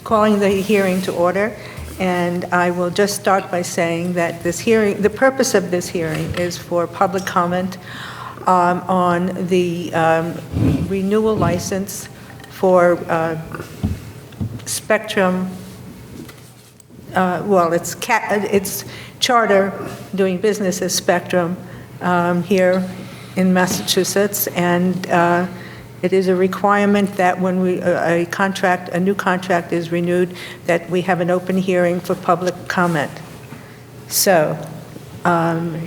Calling the hearing to order, and I will just start by saying that this hearing, the purpose of this hearing is for public comment on the renewal license for Spectrum, it's Charter doing business as Spectrum here in Massachusetts, and it is a requirement that when a new contract is renewed, that we have an open hearing for public comment. So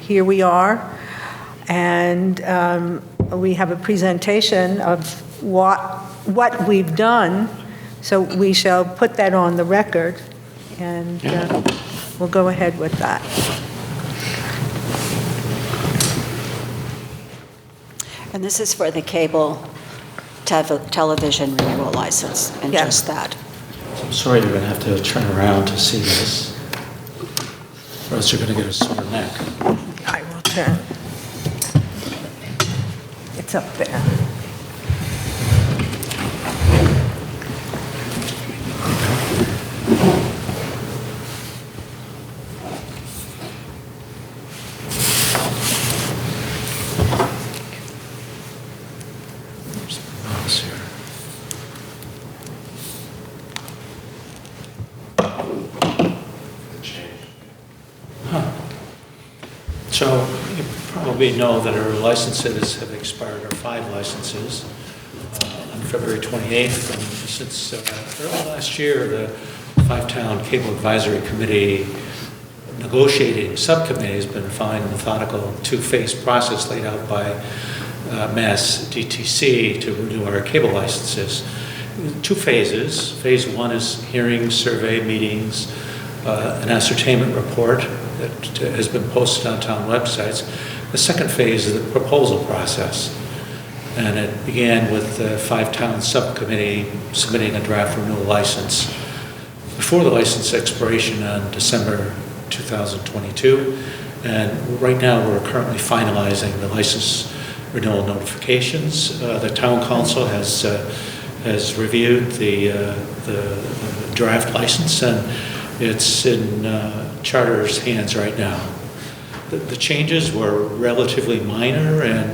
here we are, and we have a presentation of what we've done. So we shall put that on the record, and we'll go ahead with that. And this is for the cable television renewal license, and just that. I'm sorry you're going to have to turn around to see this, or else you're going to get a sore neck. I will turn. It's up there. So you probably know that our licenses have expired, our 5 licenses, on February 28th. And since early last year, the 5-town Cable Advisory Committee negotiating subcommittee has been following a methodical 2-phase process laid out by Mass DTC to renew our cable licenses. 2 phases. Phase 1 is hearings, survey, meetings, an ascertainment report that has been posted on town websites. The second phase is the proposal process. And it began with the 5-town subcommittee submitting a draft renewal license before the license expiration on December 2022. And right now we're currently finalizing the license renewal notifications. The town council has reviewed the draft license, and it's in Charter's hands right now. The changes were relatively minor, and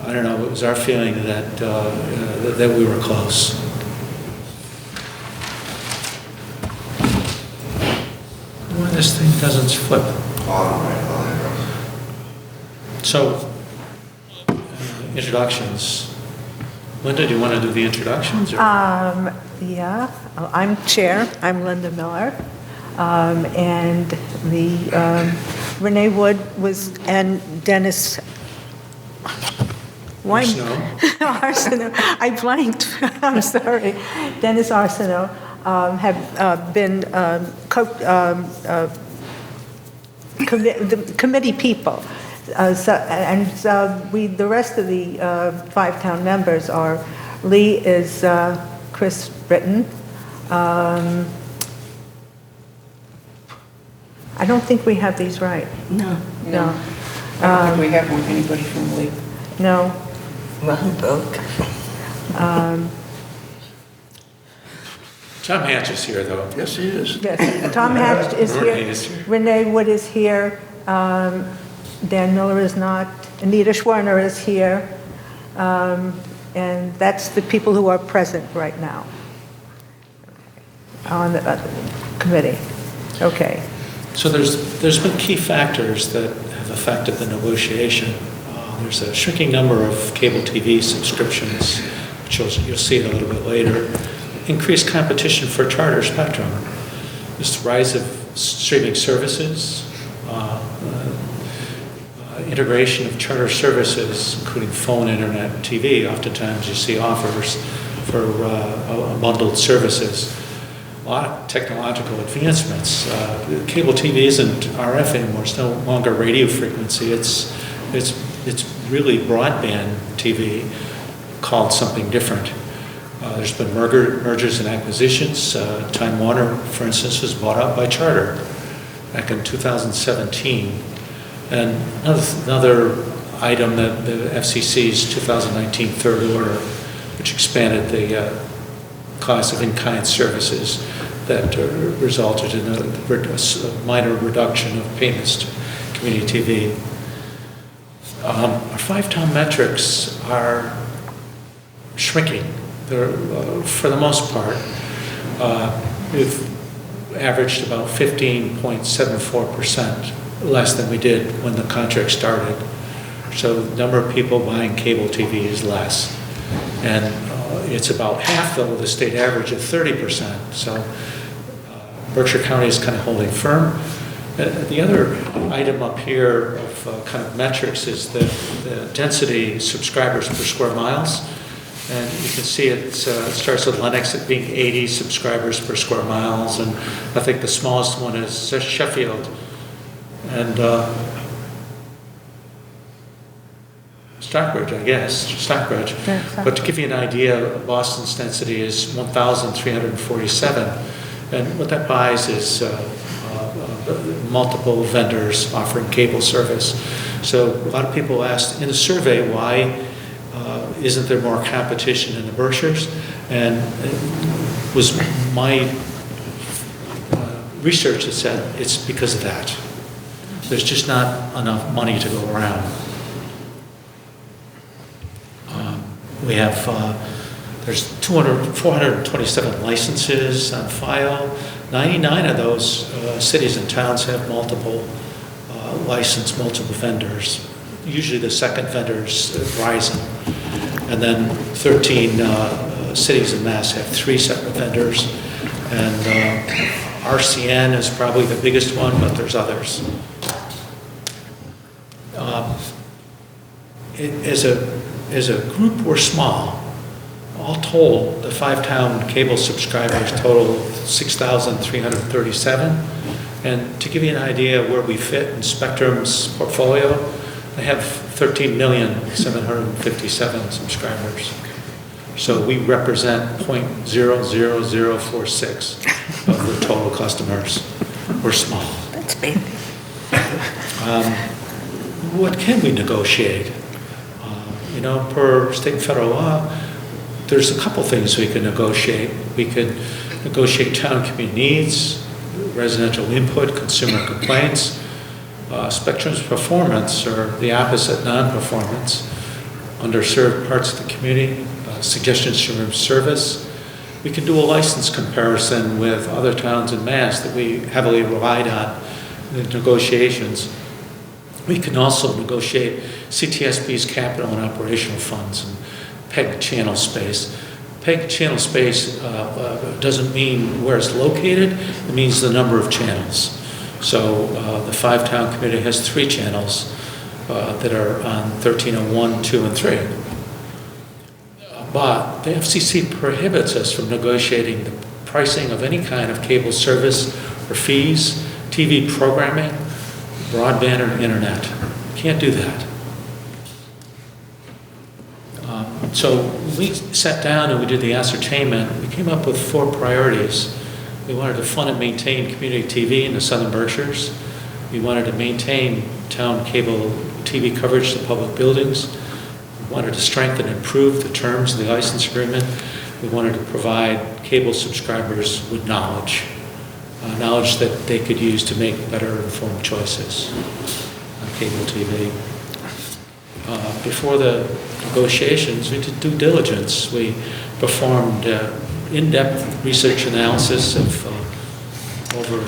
I don't know, it was our feeling that that we were close. Why this thing doesn't flip? So, introductions. Linda, do you want to do the introductions? Or? Yeah, I'm chair. I'm Linda Miller. And the Renee Wood was, and Dennis. Why? Arsenault. I blanked. I'm sorry. Dennis Arsenault have been the committee people. The rest of the 5-town members are, Lee is Chris Britton. I don't think we have these right. No. I don't think we have anybody from Lee. No. Ron Boak. Tom Hatch is here, though. Yes, he is. Yes, Tom Hatch is here. Renee Wood is here. Dan Miller is not. Anita Schwerner is here. And that's the people who are present right now on the committee. Okay. So there's been key factors that have affected the negotiation. There's a shrinking number of cable TV subscriptions, which you'll see it a little bit later. Increased competition for Charter Spectrum. This rise of streaming services, integration of Charter services, including phone, internet, and TV. Oftentimes you see offers for bundled services. A lot of technological advancements. Cable TV isn't RF anymore. It's no longer radio frequency. It's really broadband TV called something different. There's been mergers and acquisitions. Time Warner, for instance, was bought out by Charter back in 2017. And another item, that the FCC's 2019 third order, which expanded the cost of in-kind services that resulted in a minor reduction of payments to community TV. Our five-town metrics are shrinking. They're, for the most part, we've averaged about 15.74% less than we did when the contract started. So the number of people buying cable TV is less. And it's about half, though, the state average of 30%. So Berkshire County is kind of holding firm. The other item up here of kind of metrics is the density subscribers per square miles. And you can see it starts with Lennox at being 80 subscribers per square miles. And I think the smallest one is Sheffield. And Stockbridge, I guess, Stockbridge. Yeah, But to give you an idea, Boston's density is 1,347. And what that buys is multiple vendors offering cable service. So a lot of people asked in the survey, why isn't there more competition in the Berkshires? And it was my research that said it's because of that. There's just not enough money to go around. We have, there's 427 licenses on file. 99 of those cities and towns have multiple multiple vendors. Usually the second vendor is Verizon. And then 13 cities in Mass have 3 separate vendors. And RCN is probably the biggest one, but there's others. As a group, we're small. All told, the five-town cable subscribers total 6,337. And to give you an idea where we fit in Spectrum's portfolio, they have 13,757 subscribers. So we represent 0.00046 of the total customers. We're small. That's big. What can we negotiate? Per state and federal law, there's a couple things we can negotiate. We could negotiate town community needs, residential input, consumer complaints, Spectrum's performance, or the opposite, non-performance, underserved parts of the community, suggestions from service. We can do a license comparison with other towns in Mass that we heavily relied on in the negotiations. We can also negotiate CTSB's capital and operational funds and PEG channel space. PEG channel space doesn't mean where it's located, it means the number of channels. So the five-town community has 3 channels that are on 1301, 2, and 3. But the FCC prohibits us from negotiating the pricing of any kind of cable service or fees, TV programming, broadband, or internet. Can't do that. So we sat down and we did the ascertainment. We came up with 4 priorities. We wanted to fund and maintain community TV in the Southern Berkshires. We wanted to maintain town cable TV coverage to public buildings. We wanted to strengthen and improve the terms of the license agreement. We wanted to provide cable subscribers with knowledge that they could use to make better informed choices on cable TV. Before the negotiations, we did due diligence. We performed in-depth research analysis of over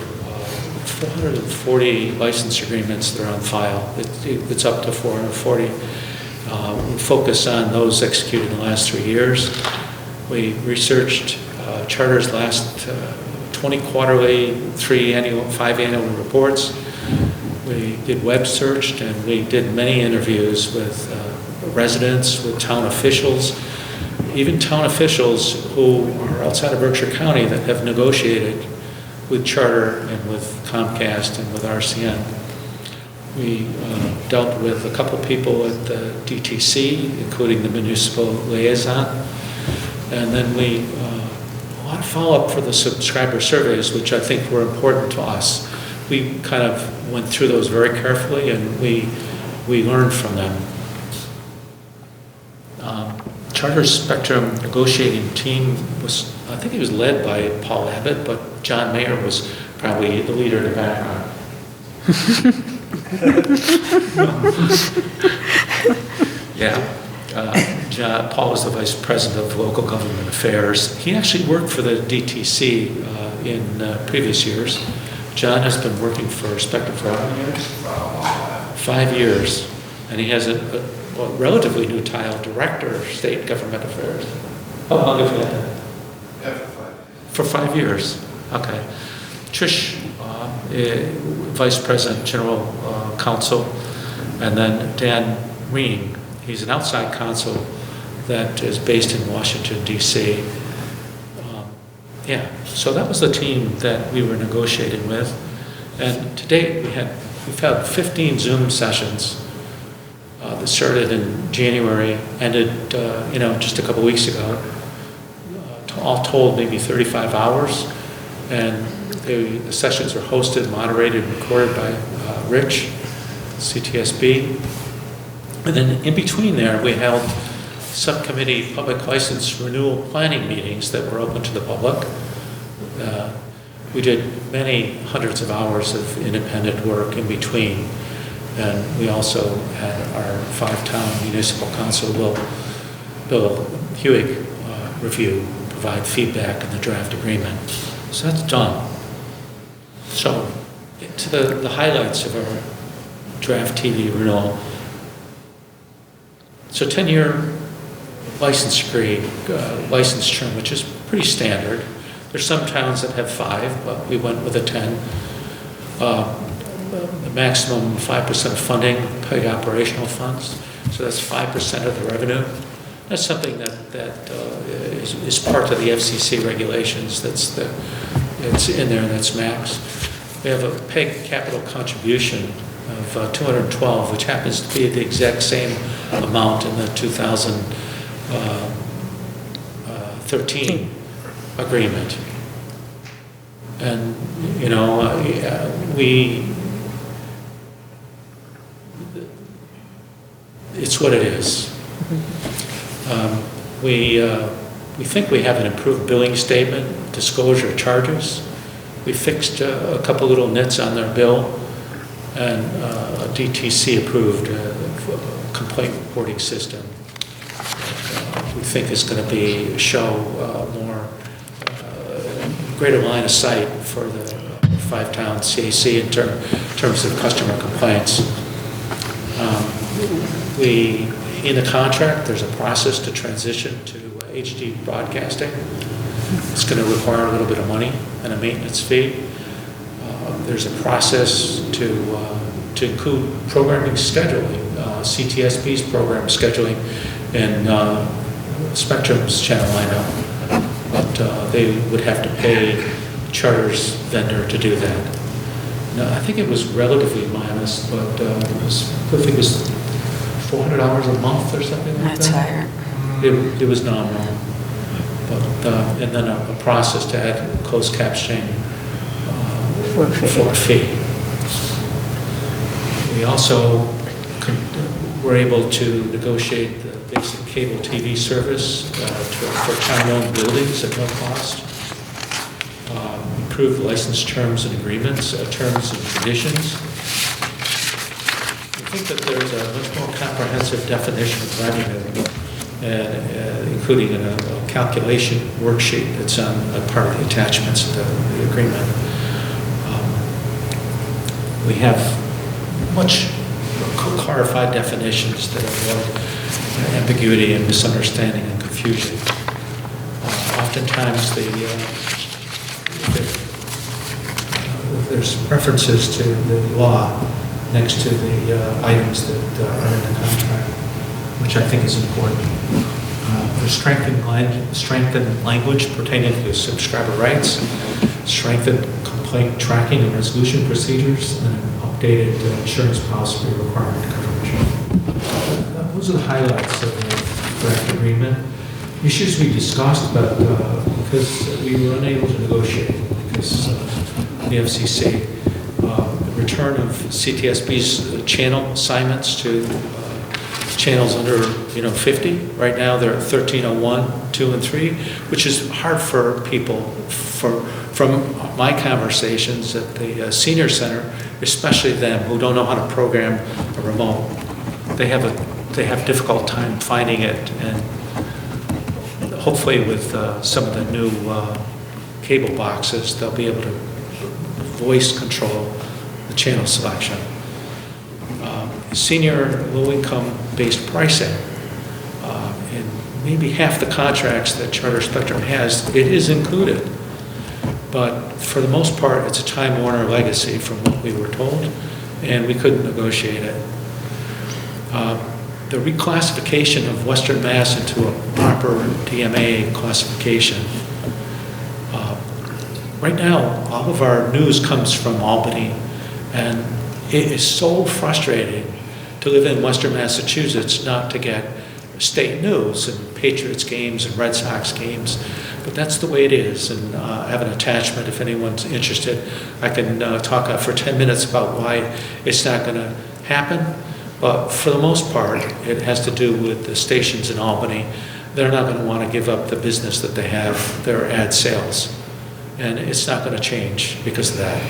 440 license agreements that are on file. It's up to 440. We focus on those executed in the last 3 years. We researched Charter's last 20 quarterly, 5 annual reports. We did web search, and we did many interviews with residents, with town officials, even town officials who are outside of Berkshire County that have negotiated with Charter and with Comcast and with RCN. We dealt with a couple people at the DTC, including the municipal liaison. And then a lot of follow-up for the subscriber surveys, which I think were important to us. We kind of went through those very carefully, and we learned from them. Charter Spectrum negotiating team was, I think it was led by Paul Abbott, but John Mayer was probably the leader in the background. Yeah. Paul was the vice president of local government affairs. He actually worked for the DTC in previous years. John has been working for Spectrum for how many years? 5 years. And he has a relatively new title, Director of State Government Affairs. How long have you had that? For 5 years. Okay. Trish, Vice President, General Counsel, and then Dan Reen. He's an outside counsel that is based in Washington, D.C. Yeah, so that was the team that we were negotiating with. And to date, we've had 15 Zoom sessions that started in January, ended, just a couple weeks ago. All told, maybe 35 hours. And the sessions are hosted, moderated, and recorded by Rich, CTSB. And then in between there, we held subcommittee public license renewal planning meetings that were open to the public. We did many hundreds of hours of independent work in between. And we also had our 5-town municipal council, Bill Hewig, review, provide feedback in the draft agreement. So that's done. So to the highlights of our draft TV renewal. So 10-year license term, which is pretty standard. There's some towns that have 5, but we went with a 10. The maximum 5% of funding, paid operational funds. So that's 5% of the revenue. That's something that is part of the FCC regulations. It's in there, and that's max. We have a PEG capital contribution of 212, which happens to be the exact same amount in the 2013 agreement. And, it's what it is. We think we have an improved billing statement, disclosure of charges. We fixed a couple little nits on their bill, and a DTC approved complaint reporting system. We think is going to show more greater line of sight for the 5-town CAC in terms of customer complaints. In the contract, there's a process to transition to HD broadcasting. It's going to require a little bit of money and a maintenance fee. There's a process to include programming scheduling, CTSB's program scheduling in Spectrum's channel lineup, but they would have to pay Charter's vendor to do that. Now, I think it was relatively modest, but I think it was $400 a month or something like That's that. higher. It was nominal, but and then a process to add closed captioning for a fee. We also were able to negotiate the basic cable TV service for town-owned buildings at no cost. Improve license terms and agreements, terms and conditions. I think that there's a much more comprehensive definition of revenue, including a calculation worksheet that's on a part of the attachments of the agreement. We have much clarified definitions that avoid ambiguity and misunderstanding and confusion. Oftentimes, there's references to the law next to the items that are in the contract, which I think is important. There's strengthened language pertaining to subscriber rights, strengthened complaint tracking and resolution procedures, and an updated insurance policy requirement coverage. Those are the highlights of the draft agreement. Issues we discussed, but because we were unable to negotiate because the FCC, the return of CTSB's channel assignments to channels under, 50. Right now, they're at 1301, 2 and 3, which is hard for people. From my conversations at the senior center, especially them who don't know how to program a remote, they have difficult time finding it, and hopefully with some of the new cable boxes, they'll be able to voice control the channel selection. Senior low-income based pricing, in maybe half the contracts that Charter Spectrum has, it is included. But for the most part, it's a Time Warner legacy from what we were told, and we couldn't negotiate it. The reclassification of Western Mass into a proper DMA classification. Right now, all of our news comes from Albany, and it is so frustrating to live in Western Massachusetts not to get state news and Patriots games and Red Sox games, but that's the way it is. And I have an attachment if anyone's interested. I can talk for 10 minutes about why it's not going to happen, but for the most part, it has to do with the stations in Albany. They're not going to want to give up the business that they have, their ad sales, and it's not going to change because of that.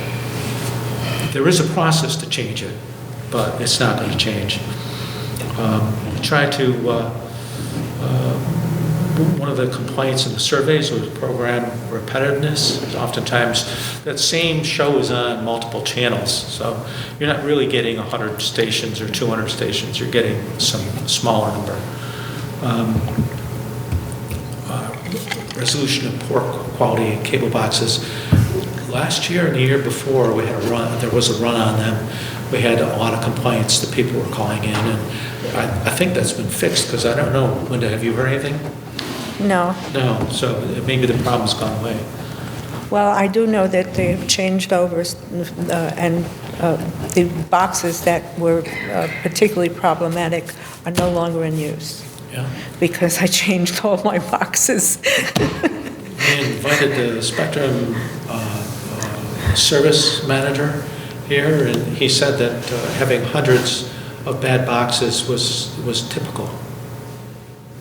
There is a process to change it, but it's not going to change. Try to, one of the complaints in the surveys was program repetitiveness. Oftentimes, that same show is on multiple channels, so you're not really getting 100 stations or 200 stations, you're getting some smaller number. Resolution of poor quality cable boxes. Last year and the year before, we had there was a run on them. We had a lot of complaints that people were calling in, and I think that's been fixed, because I don't know, Linda, have you heard anything? No. No, so maybe the problem's gone away. Well, I do know that they've changed over, and the boxes that were particularly problematic are no longer in use, Yeah. because I changed all my boxes. We invited the Spectrum service manager here, and he said that having hundreds of bad boxes was typical.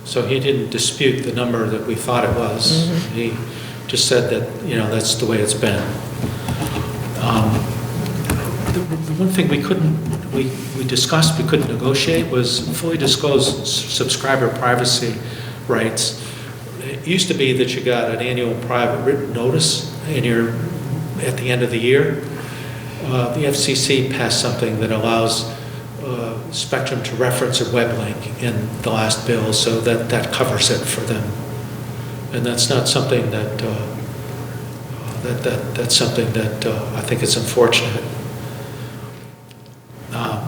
So he didn't dispute the number that we thought it was. Mm-hmm. He just said that, that's the way it's been. The one thing we discussed we couldn't negotiate was fully disclosed subscriber privacy rights. It used to be that you got an annual private written notice at the end of the year. The FCC passed something that allows Spectrum to reference a web link in the last bill, so that covers it for them. And that's not something that's something that I think is unfortunate.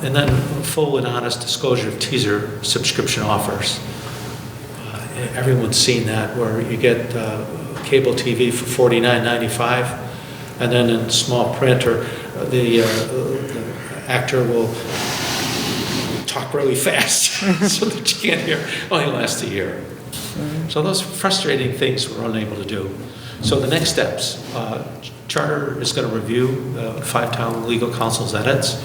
And then full and honest disclosure of teaser subscription offers. Everyone's seen that, where you get cable TV for $49.95, and then in small print, or the actor will talk really fast so that you can't hear. Only lasts a year. Mm-hmm. So those frustrating things we're unable to do. So the next steps, Charter is going to review 5-town legal counsel's edits.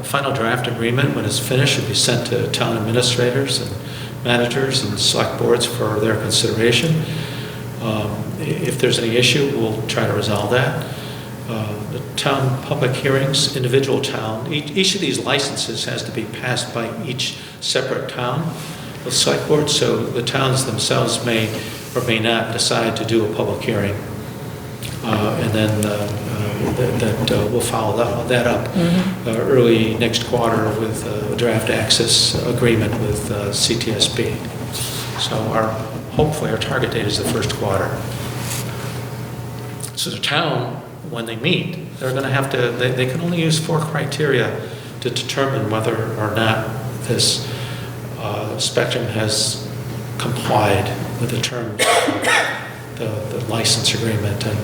Final draft agreement, when it's finished, will be sent to town administrators and managers and select boards for their consideration. If there's any issue, we'll try to resolve that. The town public hearings, individual town, each of these licenses has to be passed by each separate town, the select board, so the towns themselves may or may not decide to do a public hearing. And then we'll follow that up early next quarter with a draft access agreement with CTSB. So hopefully our target date is the first quarter. So the town, when they meet, they're going to have to, they can only use 4 criteria to determine whether or not this Spectrum has complied with the terms of the license agreement, and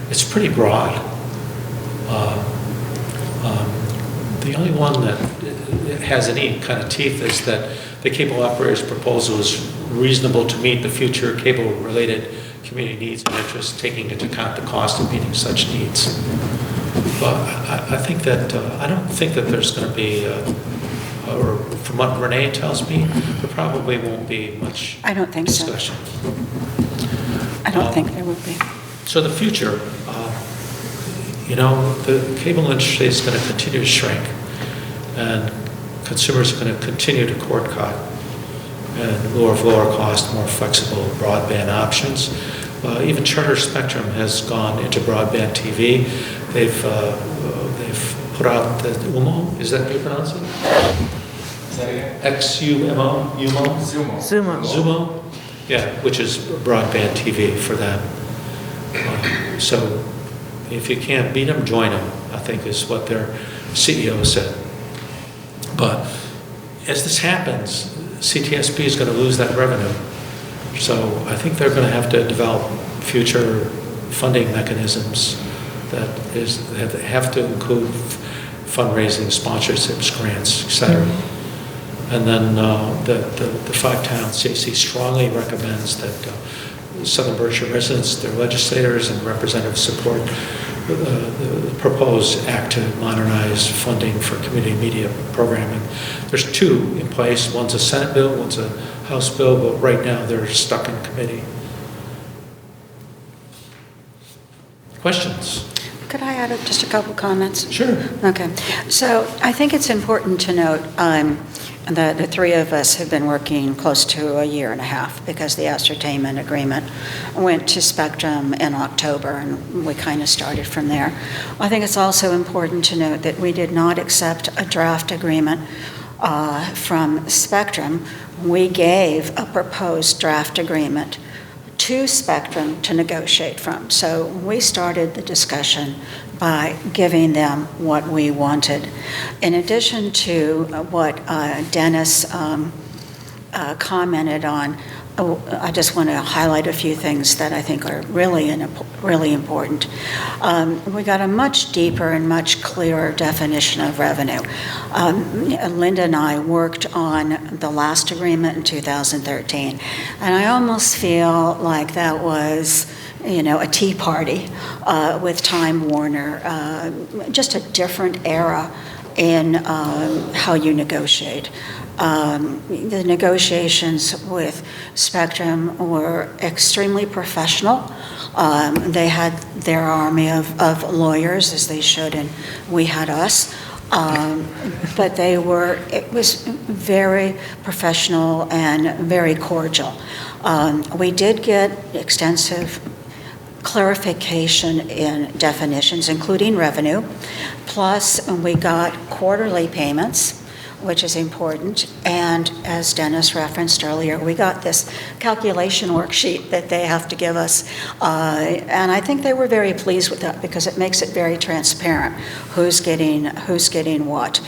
it's pretty broad. The only one that has any kind of teeth is that the cable operator's proposal is reasonable to meet the future cable-related community needs and interests, taking into account the cost of meeting such needs. But I think that I don't think that there's going to be or from what Renee tells me, there probably won't be much I don't think so. discussion. I don't think there would be. So the future, the cable industry is going to continue to shrink, and consumers are going to continue to cord cut and lower cost, more flexible broadband options. Even Charter Spectrum has gone into broadband TV. They've put out the UMO. Is that how you pronounce it? Is that again? XUMO? UMO? Zumo. Zumo? Yeah, which is broadband TV for them. So if you can't beat them, join them, I think is what their CEO said. But as this happens, CTSP is going to lose that revenue. So I think they're going to have to develop future funding mechanisms that have to include fundraising, sponsorships, grants, et cetera. And then the five-town CAC strongly recommends that Southern Berkshire residents, their legislators, and representatives support the proposed act to modernize funding for community media programming. There's two in place. One's a Senate bill, one's a House bill, but right now they're stuck in committee. Questions? Could I add just a couple comments? Sure. Okay. So I think it's important to note that the three of us have been working close to a year and a half because the ascertainment agreement went to Spectrum in October, and we kind of started from there. I think it's also important to note that we did not accept a draft agreement from Spectrum. We gave a proposed draft agreement to Spectrum to negotiate from. So we started the discussion by giving them what we wanted. In addition to what Dennis commented on, I just want to highlight a few things that I think are really important. We got a much deeper and much clearer definition of revenue. Linda and I worked on the last agreement in 2013, and I almost feel like that was a tea party with Time Warner, just a different era in how you negotiate. The negotiations with Spectrum were extremely professional. They had their army of lawyers, as they should, and we had us. But it was very professional and very cordial. We did get extensive clarification in definitions, including revenue, plus we got quarterly payments, which is important. And as Dennis referenced earlier, we got this calculation worksheet that they have to give us. And I think they were very pleased with that because it makes it very transparent who's getting what.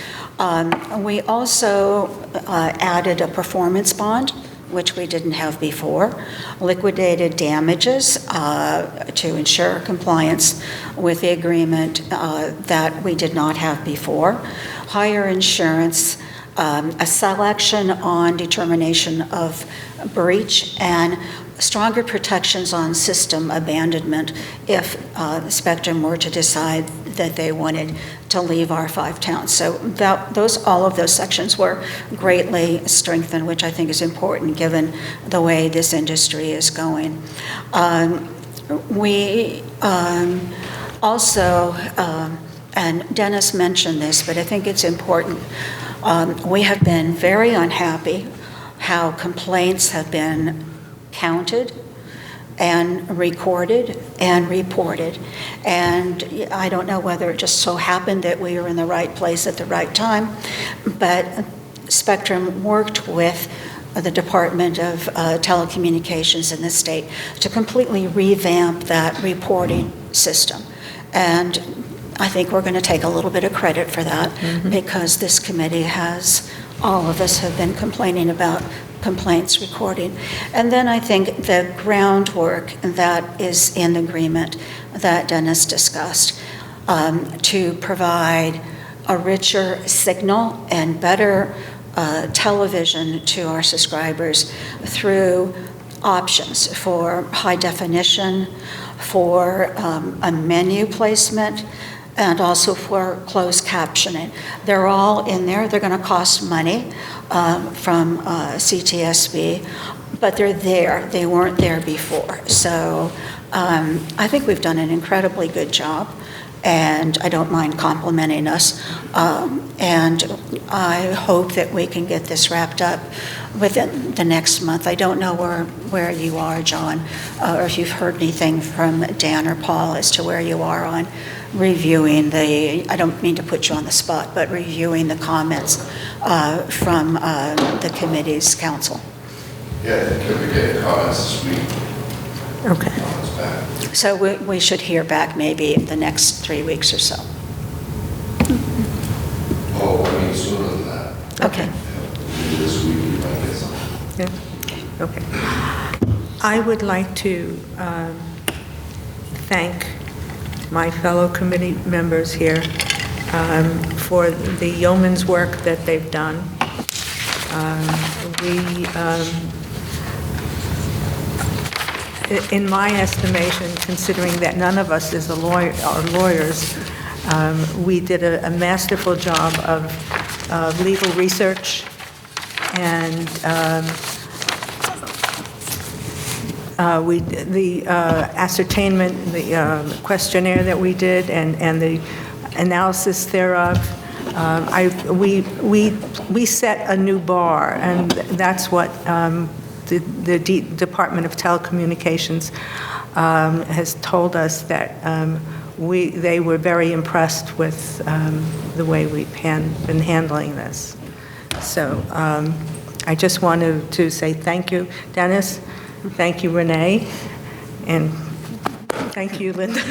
We also added a performance bond, which we didn't have before, liquidated damages to ensure compliance with the agreement that we did not have before, higher insurance, a selection on determination of breach, and stronger protections on system abandonment if Spectrum were to decide that they wanted to leave our five towns. So all of those sections were greatly strengthened, which I think is important given the way this industry is going. We also, and Dennis mentioned this, but I think it's important, we have been very unhappy how complaints have been counted and recorded and reported. And I don't know whether it just so happened that we were in the right place at the right time, but Spectrum worked with the Department of Telecommunications in the state to completely revamp that reporting system. And I think we're going to take a little bit of credit for that because this committee all of us have been complaining about complaints recording. And then I think the groundwork that is in the agreement that Dennis discussed to provide a richer signal and better television to our subscribers through options for high definition, for a menu placement, and also for closed captioning. They're all in there. They're going to cost money from CTSB, but they're there. They weren't there before. So I think we've done an incredibly good job, and I don't mind complimenting us. And I hope that we can get this wrapped up within the next month. I don't know where you are, John, or if you've heard anything from Dan or Paul as to where you are on reviewing I don't mean to put you on the spot, but reviewing the comments from the committee's council. Yeah, I think we get comments this week. Okay. Comments back. So we should hear back maybe the next 3 weeks or so. Oh, I mean, sooner than that. Okay. Maybe this week we might get something. Yeah. Okay. I would like to thank my fellow committee members here for the yeoman's work that they've done. In my estimation, considering that none of us are lawyers, we did a masterful job of legal research and the ascertainment, the questionnaire that we did, and the analysis thereof. We set a new bar, and that's what the Department of Telecommunications has told us, that they were very impressed with the way we've been handling this. So I just wanted to say thank you, Dennis. Thank you, Renee, and thank you, Linda.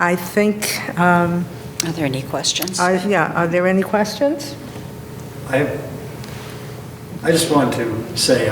I think... Are there any questions? Are there any questions? I just wanted to say,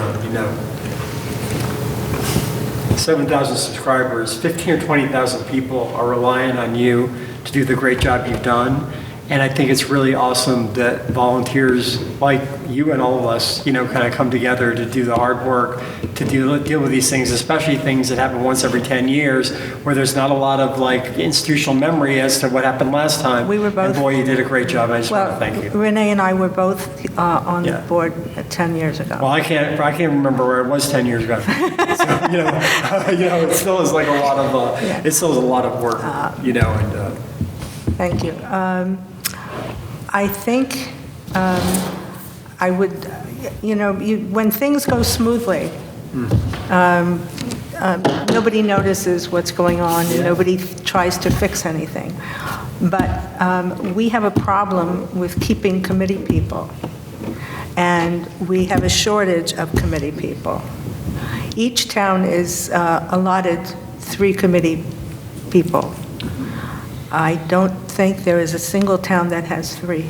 7,000 subscribers, 15 or 20,000 people are relying on you to do the great job you've done. And I think it's really awesome that volunteers like you and all of us, kind of come together to do the hard work, to deal with these things, especially things that happen once every 10 years, where there's not a lot of institutional memory as to what happened last time. We were both... And boy, you did a great job. I just want to thank you. Renee and I were both on the board 10 years ago. Well, I can't remember where it was 10 years ago. So, it still is like a lot of, it still is a lot of work, and. Thank you. I think I would, when things go smoothly, nobody notices what's going on and nobody tries to fix anything. But we have a problem with keeping committee people, and we have a shortage of committee people. Each town is allotted 3 committee people. I don't think there is a single town that has 3.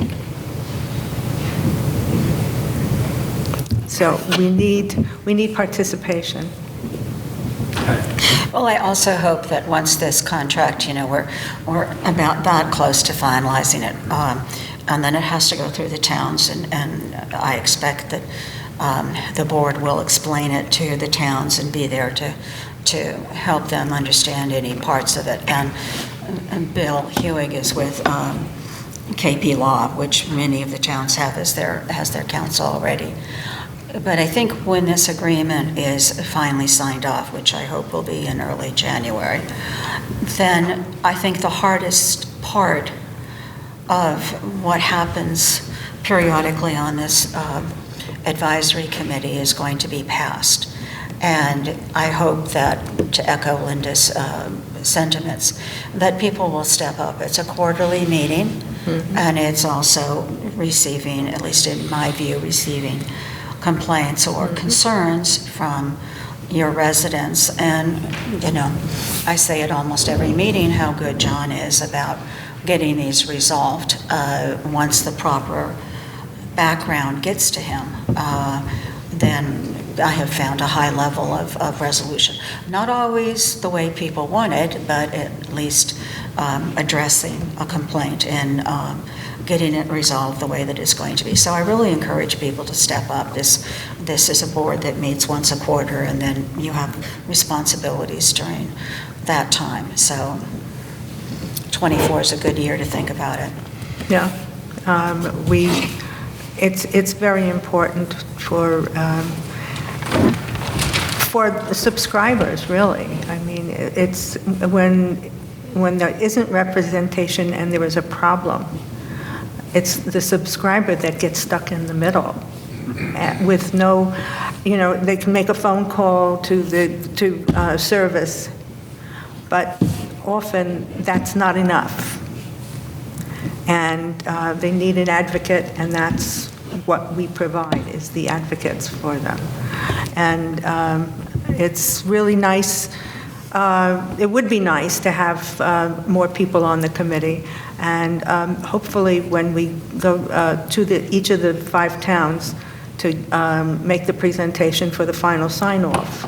So we need participation. Well, I also hope that once this contract, we're about that close to finalizing it, and then it has to go through the towns, and I expect that the board will explain it to the towns and be there to help them understand any parts of it. And Bill Hewig is with KP Law, which many of the towns have as their counsel already. But I think when this agreement is finally signed off, which I hope will be in early January, then I think the hardest part of what happens periodically on this advisory committee is going to be passed. And I hope that, to echo Linda's sentiments, that people will step up. It's a quarterly meeting, and it's also receiving, at least in my view, receiving complaints or concerns from your residents. And, I say at almost every meeting how good John is about getting these resolved once the proper background gets to him. Then I have found a high level of resolution. Not always the way people wanted, but at least addressing a complaint in getting it resolved the way that it's going to be. So I really encourage people to step up. This is a board that meets once a quarter, and then you have responsibilities during that time. So 24 is a good year to think about it. Yeah. It's very important for the subscribers, really. I mean, it's when there isn't representation and there is a problem, it's the subscriber that gets stuck in the middle with no, they can make a phone call to service, but often that's not enough. And they need an advocate, and that's what we provide, is the advocates for them. And it's really nice. It would be nice to have more people on the committee, and hopefully when we go to each of the 5 towns to make the presentation for the final sign-off,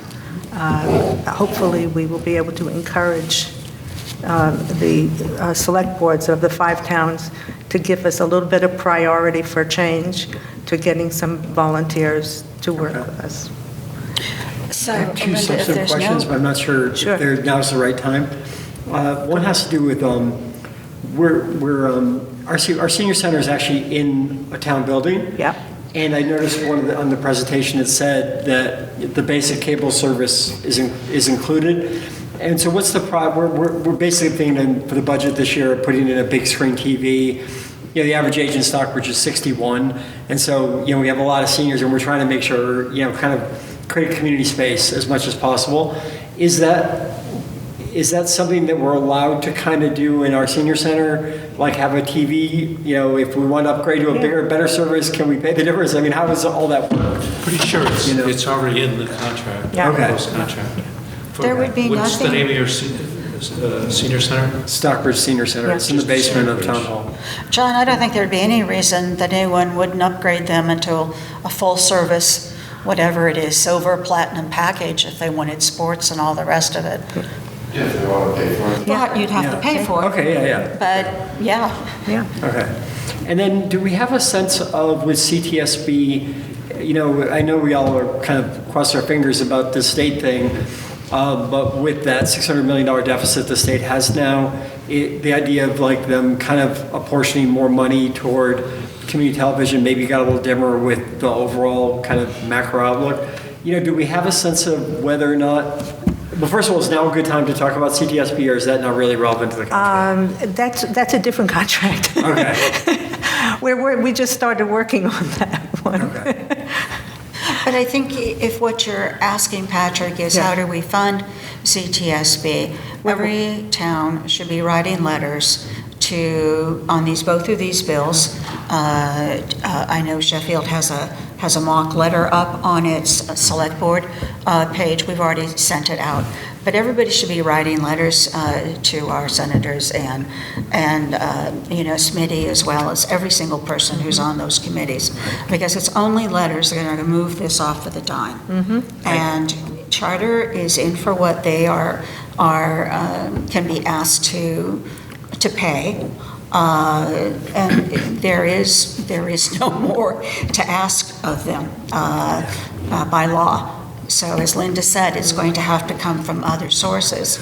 hopefully we will be able to encourage the select boards of the 5 towns to give us a little bit of priority for change, to getting some volunteers to work with us. So, I have 2 Linda, if substantive there's questions, no... but I'm not sure Sure. if now's the right time. One has to do with, our senior center is actually in a town building. Yep. And I noticed on the presentation, it said that the basic cable service is included. And so what's the we're basically thinking for the budget this year, putting in a big screen TV. The average age in Stockbridge is 61. And so, we have a lot of seniors, and we're trying to make sure, kind of create a community space as much as possible. Is that something that we're allowed to kind of do in our senior center? Like have a TV, if we want to upgrade to a bigger, better service, can we pay the difference? I mean, how does all that work? Pretty sure it's already in the contract. Yeah. Okay. Post-contract. There would be What's the nothing- name of your senior center? Stockbridge Senior Center. Yeah. It's in the basement of Town Hall. John, I don't think there'd be any reason that anyone wouldn't upgrade them into a full service, whatever it is, silver, platinum package if they wanted sports and all the rest of it. Yeah, if they want to pay for it. But you'd have to pay for it. Okay, yeah. But, yeah. Yeah. Okay. And then do we have a sense of, with CTSB, I know we all are kind of crossed our fingers about the state thing, but with that $600 million deficit the state has now, the idea of like them kind of apportioning more money toward community television maybe got a little dimmer with the overall kind of macro outlook. Do we have a sense of whether or not, well, first of all, is now a good time to talk about CTSB, or is that not really relevant to the contract? That's a different contract. Okay. We just started working on that one. Okay. But I think if what you're asking, Patrick, is how do we fund CTSB? Every town should be writing letters on both of these bills. I know Sheffield has a mock letter up on its select board page. We've already sent it out. But everybody should be writing letters to our senators and Smitty, as well as every single person who's on those committees, because it's only letters that are going to move this off of the dime. And Charter is in for what they can be asked to pay. And there is no more to ask of them by law. So as Linda said, it's going to have to come from other sources.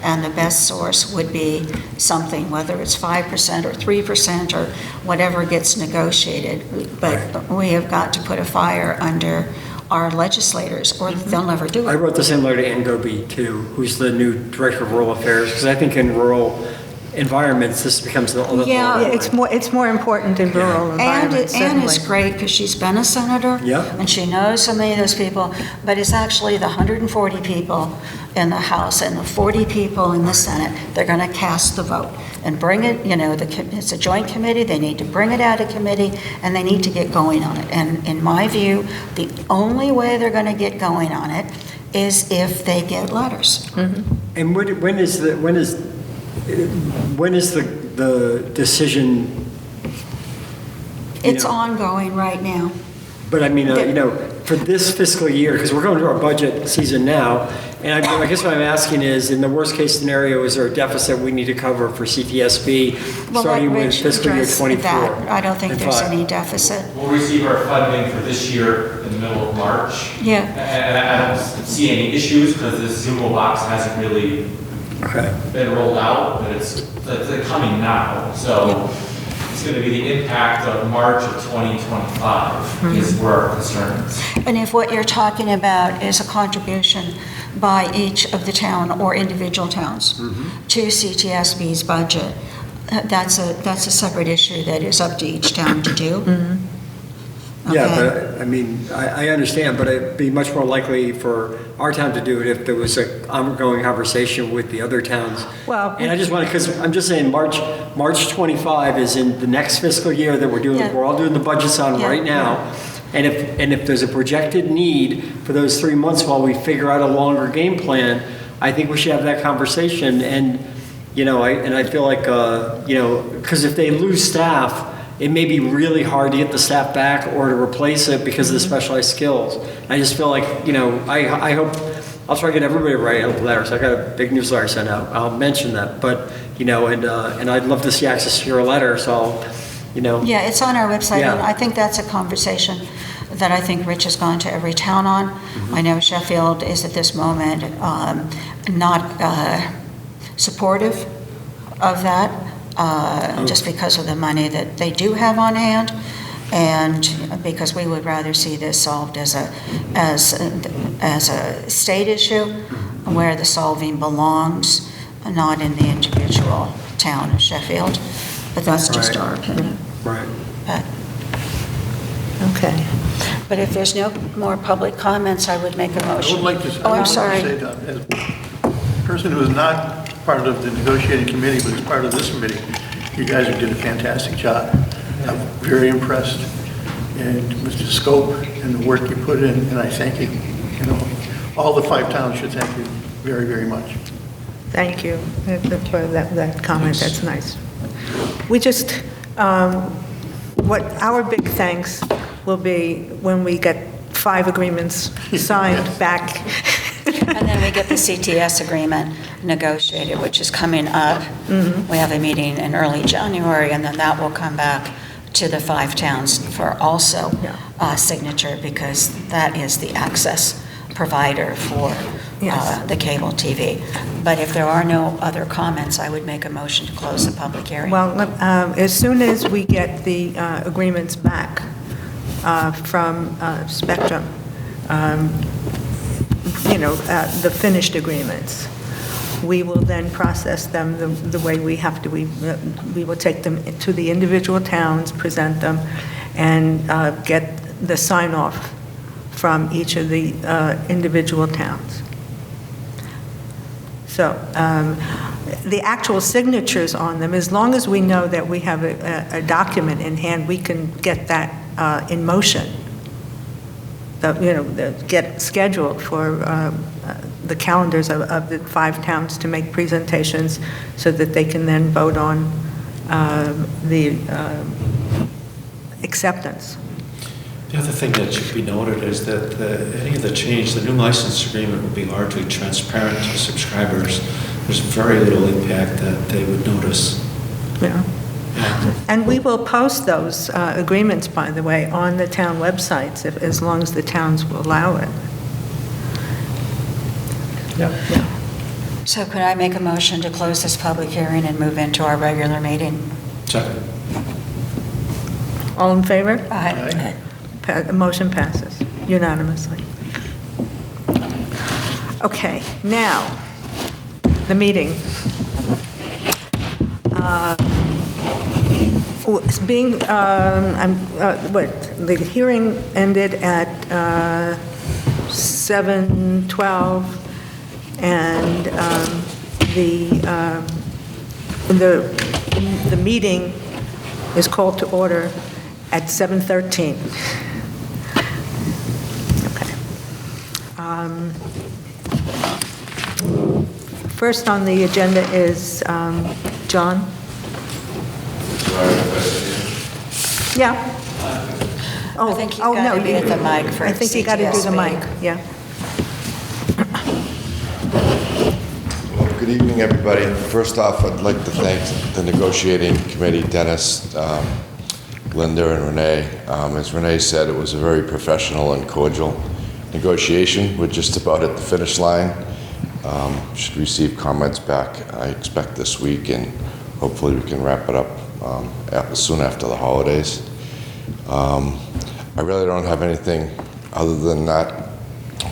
And the best source would be something, whether it's 5% or 3% or whatever gets negotiated. But we have got to put a fire under our legislators, or they'll never do I it. wrote the same letter to Ann Goby, too, who's the new Director of Rural Affairs, because I think in rural environments, this becomes the other. Yeah, It's more important in rural environments, Ann is certainly. great because she's been a senator. Yeah. And she knows so many of those people, but it's actually the 140 people in the House and the 40 people in the Senate. They're going to cast the vote and bring it, it's a joint committee, they need to bring it out of committee, and they need to get going on it. And in my view, the only way they're going to get going on it is if they get letters. And when is the decision? It's ongoing right now. But I mean, for this fiscal year, because we're going to our budget season now, and I guess what I'm asking is, in the worst-case scenario, is there a deficit we need to cover for CTSB, Well, starting let with Rich fiscal year address 24? that. I don't think and there's 5? any deficit. We'll receive our funding for this year in the middle of March. Yeah. And I don't see any issues because the Zumo box hasn't really Okay. been rolled out, but it's coming now. So it's going to be the impact of March of 2025 is where our concern is. And if what you're talking about is a contribution by each of the town or individual towns to CTSB's budget, that's a separate issue that is up to each town to do. Yeah, Okay. but, I mean, I understand, but it'd be much more likely for our town to do it if there was an ongoing conversation with the other towns. Well, And I just want to, because I'm just saying, March 25 is in the next fiscal year that Yeah. we're all doing the budgets on Yeah. right now. And if there's a projected need for those 3 months while we figure out a longer game plan, I think we should have that conversation. And, I feel like, because if they lose staff, it may be really hard to get the staff back or to replace it because of the specialized skills. I just feel like, I hope, I'll try to get everybody to write a letter. So I got a big newsletter sent out. I'll mention that. But, and I'd love to see access to your letter, so, Yeah, it's on our website, Yeah. and I think that's a conversation that I think Rich has gone to every town on. I know Sheffield is at this moment not supportive of that, just because of the money that they do have on hand, and because we would rather see this solved as a state issue, where the solving belongs, not in the individual town of Sheffield. But that's just Right. our opinion. right. Okay. But if there's no more public comments, I would make a I motion. would like to, Oh, I'm I would like to sorry. say that as a person who is not part of the negotiating committee, but is part of this committee, you guys have did a fantastic job. I'm very impressed, and Mr. Scope and the work you put in, and I thank you. All the 5 towns should thank you very, very much. Thank you for that comment, that's nice. We just, what our big thanks will be when we get 5 agreements signed back. And then we get the CTS agreement negotiated, which is coming up. We have a meeting in early January, and then that will come back to the 5 towns for also signature, because that is the access provider for Yes. the cable TV. But if there are no other comments, I would make a motion to close the public hearing. Well, as soon as we get the agreements back from Spectrum, the finished agreements, we will then process them the way we have to. We will take them to the individual towns, present them, and get the sign-off from each of the individual towns. So the actual signatures on them, as long as we know that we have a document in hand, we can get that in motion. Get scheduled for the calendars of the 5 towns to make presentations so that they can then vote on the acceptance. The other thing that should be noted is that any of the change, the new license agreement will be largely transparent to subscribers. There's very little impact that they would notice. Yeah. And we will post those agreements, by the way, on the town websites, as long as the towns will allow it. Yeah. So could I make a motion to close this public hearing and move into our regular meeting? Second. All in favor? Aye. The motion passes unanimously. Okay, now, the meeting. It's being, the hearing ended at 7:12, and the meeting is called to order at 7:13. Okay. First on the agenda is John. Yeah. Oh, I think you've oh, got no, to be at the mic for I think you got to do the CTSB. mic, yeah. Well, good evening, everybody. First off, I'd like to thank the negotiating committee, Dennis, Linda, and Renee. As Renee said, it was a very professional and cordial negotiation. We're just about at the finish line. Should receive comments back, I expect this week, and hopefully we can wrap it up soon after the holidays. I really don't have anything other than that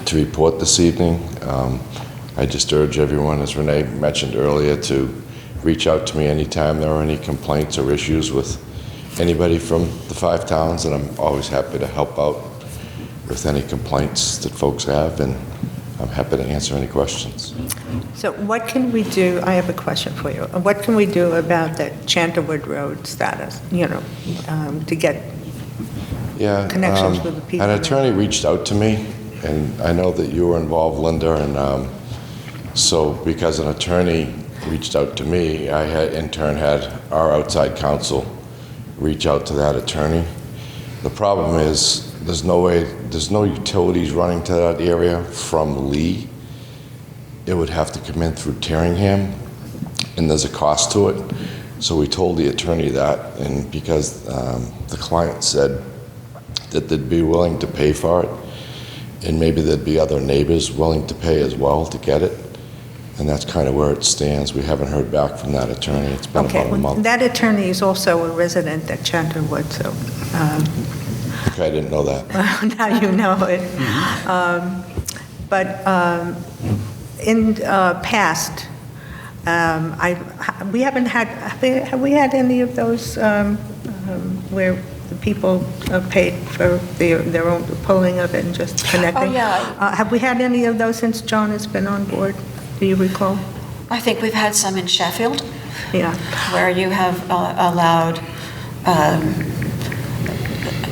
to report this evening. I just urge everyone, as Renee mentioned earlier, to reach out to me anytime there are any complaints or issues with anybody from the 5 towns, and I'm always happy to help out with any complaints that folks have, and I'm happy to answer any questions. So what can we do, I have a question for you. What can we do about the Chanterwood Road status, to get Yeah. connections with the people? An attorney reached out to me, and I know that you were involved, Linda, and so because an attorney reached out to me, I had in turn had our outside counsel reach out to that attorney. The problem is there's no utilities running to that area from Lee. It would have to come in through Terringham, and there's a cost to it. So we told the attorney that, and because the client said that they'd be willing to pay for it, and maybe there'd be other neighbors willing to pay as well to get it, and that's kind of where it stands. We haven't heard back from that attorney. It's been Okay, about a well, month. that attorney is also a resident at Chanterwood, so Okay, I didn't know that. now you know it. But in past, we haven't had, have we had any of those where the people paid for their own pulling of it and just connecting? Oh, yeah. Have we had any of those since John has been on board? Do you recall? I think we've had some in Sheffield, Yeah. where you have allowed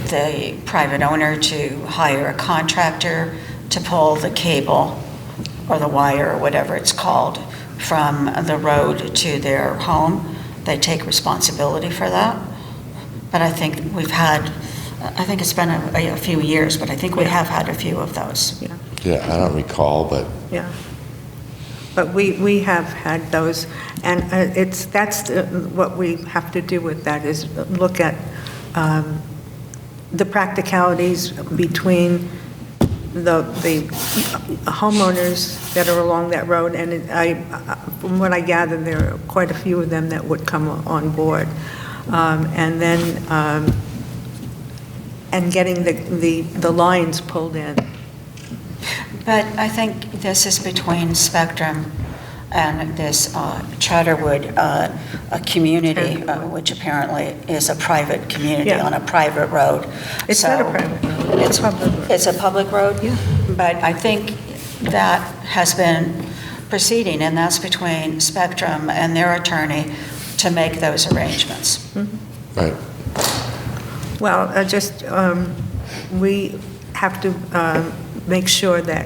the private owner to hire a contractor to pull the cable or the wire or whatever it's called from the road to their home. They take responsibility for that. But I think I think it's been a few years, but I think we have had a few of those. Yeah. Yeah, I don't recall, but Yeah. But we have had those, and that's what we have to do with that, is look at the practicalities between the homeowners that are along that road, and from what I gather, there are quite a few of them that would come on board. And then, and getting the lines pulled in. But I think this is between Spectrum and this Charterwood a community, which apparently is a private community Yeah. on a private road. It's not a private road, it's a public road. It's a public road? Yeah. But I think that has been proceeding, and that's between Spectrum and their attorney to make those arrangements. right. Well, we have to make sure that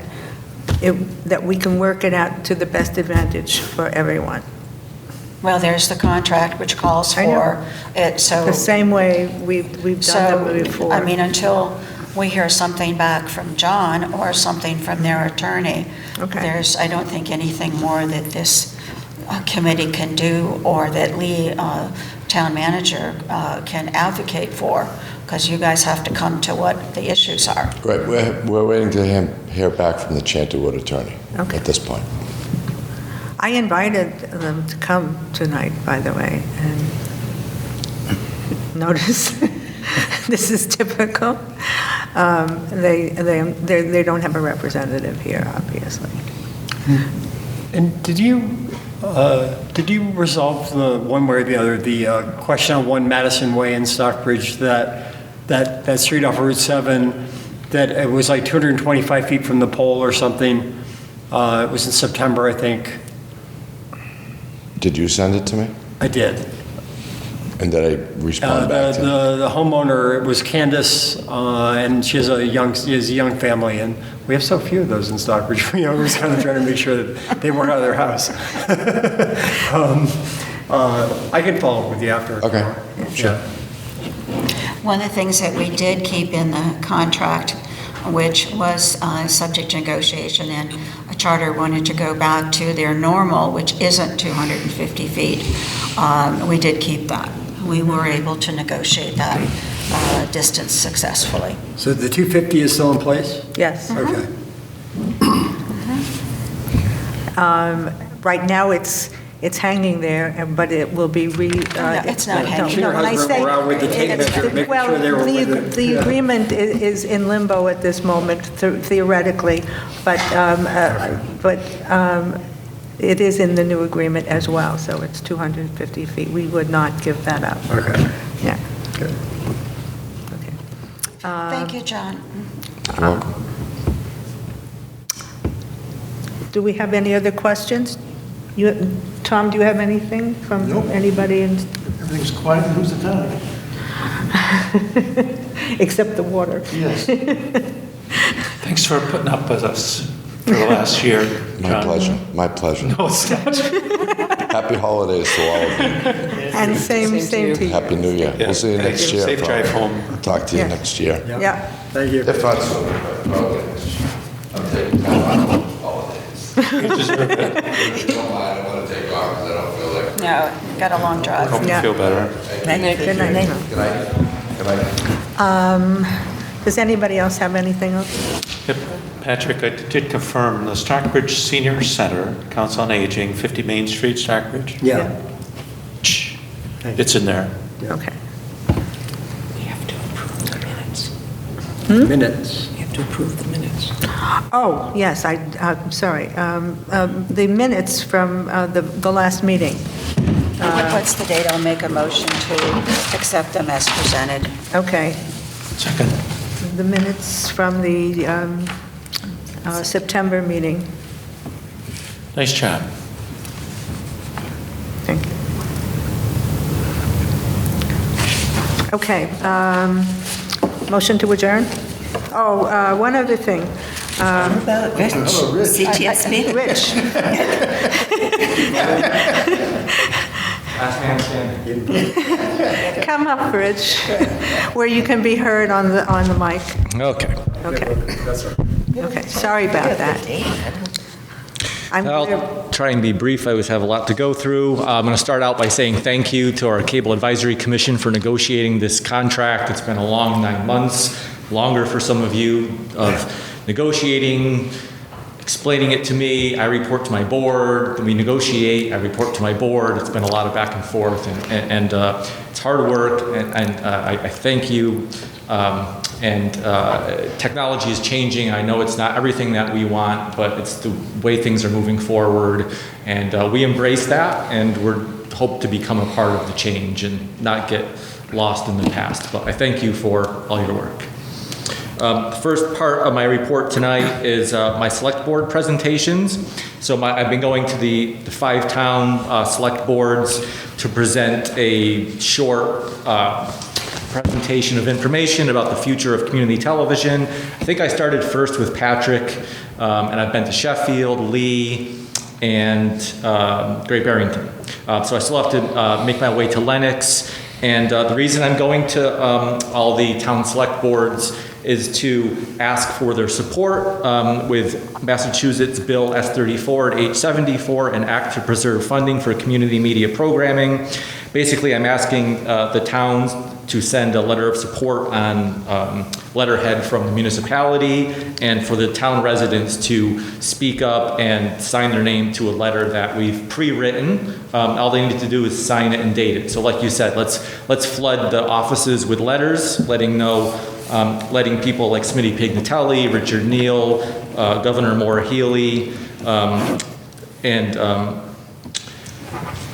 that we can work it out to the best advantage for everyone. Well, there's the contract which calls I know. for it, so... The same way we've done them before. I mean, until we hear something back from John or something from their attorney, Okay. I don't think anything more that this committee can do or that Lee, town manager, can advocate for, because you guys have to come to what the issues are. Right, we're waiting to hear back from the Chanterwood attorney Okay. at this point. I invited them to come tonight, by the way, and notice, this is typical. They don't have a representative here, obviously. And did you resolve the one way or the other, the question on 1 Madison Way in Stockbridge, that street off Route 7, that it was like 225 feet from the pole or something? It was in September, I think. Did you send it to me? I did. And did I respond back to you? The homeowner, it was Candace, and she has a young family, and we have so few of those in Stockbridge. We was kind of trying to make sure that they weren't out of their house. I can follow up with you after. Okay, sure. Yeah. One of the things that we did keep in the contract, which was subject to negotiation, and a charter wanted to go back to their normal, which isn't 250 feet, we did keep that. We were able to negotiate that distance successfully. So the 250 is still in place? Yes. Okay. Right now, it's hanging there, but it will be it's not hanging. No, when I say- We're out with the tape measure, making Well, sure they were with the agreement is in limbo at this moment, theoretically, but it is in the new agreement as well, so it's 250 feet. We would not give that up. Okay. Yeah. Good. Okay. Thank you, John. You're welcome. Do we have any other questions? Tom, do you have anything from Nope. anybody, Everything's quiet and who's the town? except the water? Yes. Thanks for putting up with us for the last year, My John. pleasure, my pleasure. No, it's not. Happy holidays to all of you. And same to you. Happy New Year. We'll see you Thank next you. year. Safe probably. drive home. Talk to you Yeah. next year. Yeah. Thank you. If not sooner, but probably next year. I'm taking time off holidays. You deserve it. I don't mind, I want to take off because I don't feel like. No, got a long drive. Hope you Yeah. feel better. Good night. Good night. Good night. Does anybody else have anything else? Yep. Patrick, I did confirm the Stockbridge Senior Center, Council on Aging, 50 Main Street, Stockbridge. Yeah. Shh. It's in there. Okay. We have to approve the minutes. Minutes. We have to approve the minutes. Oh, yes, I'm sorry. The minutes from the last meeting. What's the date? I'll make a motion to accept them as presented. Okay. Second. The minutes from the September meeting. Nice job. Thank you. Okay. Motion to adjourn? Oh, one other thing. What about Rich? CTSB? Rich, Last man standing. come up, Rich, where you can be heard on the mic. Okay. Okay. Okay, sorry about that. I'm gonna- I'll try and be brief. I always have a lot to go through. I'm going to start out by saying thank you to our Cable Advisory Commission for negotiating this contract. It's been a long 9 months, longer for some of you, of negotiating, explaining it to me. I report to my board. We negotiate. I report to my board. It's been a lot of back and forth, and it's hard work, and I thank you. Technology is changing. I know it's not everything that we want, but it's the way things are moving forward. And we embrace that, and we hope to become a part of the change and not get lost in the past. But I thank you for all your work. The first part of my report tonight is my select board presentations. So I've been going to the 5 town select boards to present a short presentation of information about the future of community television. I think I started first with Patrick, and I've been to Sheffield, Lee, and Great Barrington. So I still have to make my way to Lennox. And the reason I'm going to all the town select boards is to ask for their support with Massachusetts Bill S34 and H74, an act to preserve funding for community media programming. Basically, I'm asking the towns to send a letter of support on letterhead from the municipality, and for the town residents to speak up and sign their name to a letter that we've pre-written. All they need to do is sign it and date it. So like you said, let's flood the offices with letters, letting people like Smitty Pignatelli, Richard Neal, Governor Maura Healey, and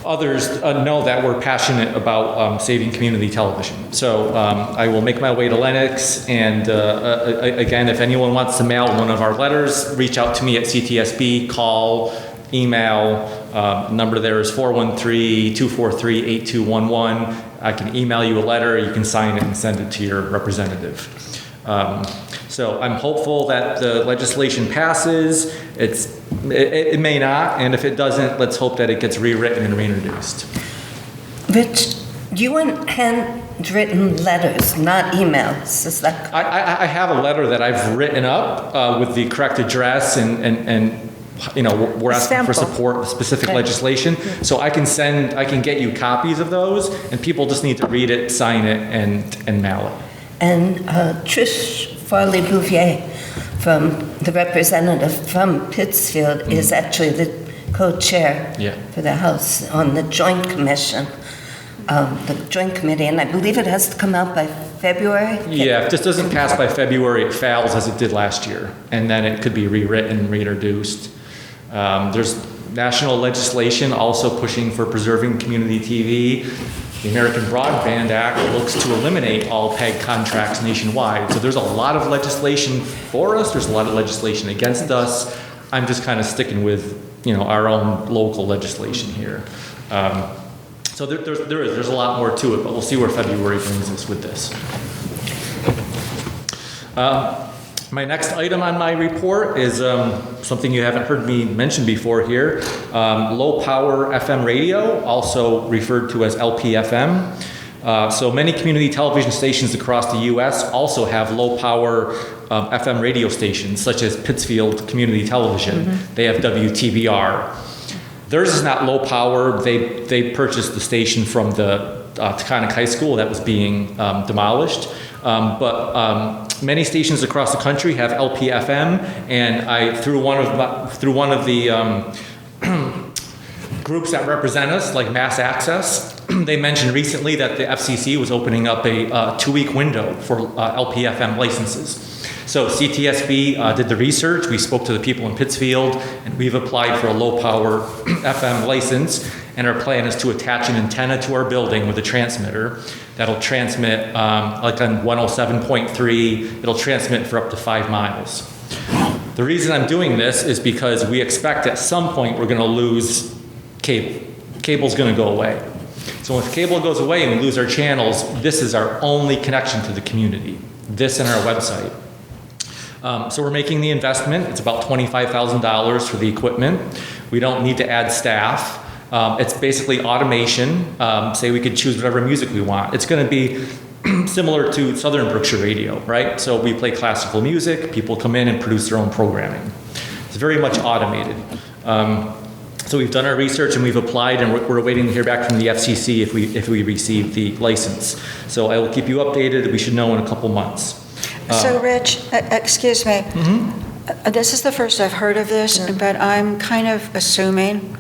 others know that we're passionate about saving community television. So I will make my way to Lennox, and again, if anyone wants to mail one of our letters, reach out to me at CTSB, call, email. Number there is 413-243-8211. I can email you a letter, you can sign it and send it to your representative. So I'm hopeful that the legislation passes. It may not, and if it doesn't, let's hope that it gets rewritten and reintroduced. Rich, you and Hen handwritten letters, not emails. Is that correct? I have a letter that I've written up with the correct address and you know, we're asking for Sample. support with specific Okay. legislation. So I can get you copies of those, and people just need to read it, sign it, and mail it. And Trish Farley-Bouvier, from the representative from Pittsfield, is actually the co-chair Yeah. for the House on the Joint Commission, the Joint Committee, and I believe it has to come out by February? Yeah, if this doesn't pass by February, it fails as it did last year, and then it could be rewritten, reintroduced. There's national legislation also pushing for preserving community TV. The American Broadband Act looks to eliminate all PEG contracts nationwide. So there's a lot of legislation for us. There's a lot of legislation against us. I'm just kind of sticking with, you know, our own local legislation here. So there's a lot more to it, but we'll see where February brings us with this. My next item on my report is something you haven't heard me mention before here. Low power FM radio, also referred to as LPFM. So many community television stations across the U.S. also have low power FM radio stations, such as Pittsfield Community Television. They have WTBR. Theirs is not low power. They purchased the station from the Taconic High School that was being demolished. But many stations across the country have LPFM, and through one of the groups that represent us, like Mass Access, they mentioned recently that the FCC was opening up a 2-week window for LPFM licenses. So CTSB did the research. We spoke to the people in Pittsfield, and we've applied for a low-power FM license. And our plan is to attach an antenna to our building with a transmitter that'll transmit, like on 107.3, it'll transmit for up to 5 miles. The reason I'm doing this is because we expect at some point we're going to lose cable. Cable's going to go away. So if cable goes away and we lose our channels, this is our only connection to the community, this and our website. So we're making the investment. It's about $25,000 for the equipment. We don't need to add staff. It's basically automation. Say we could choose whatever music we want. It's going to be similar to Southern Berkshire Radio, right? So we play classical music. People come in and produce their own programming. It's very much automated. So we've done our research and we've applied, and we're waiting to hear back from the FCC if we receive the license. So I will keep you updated. We should know in a couple months. So Rich, excuse me, this is the first I've heard of this, but I'm kind of assuming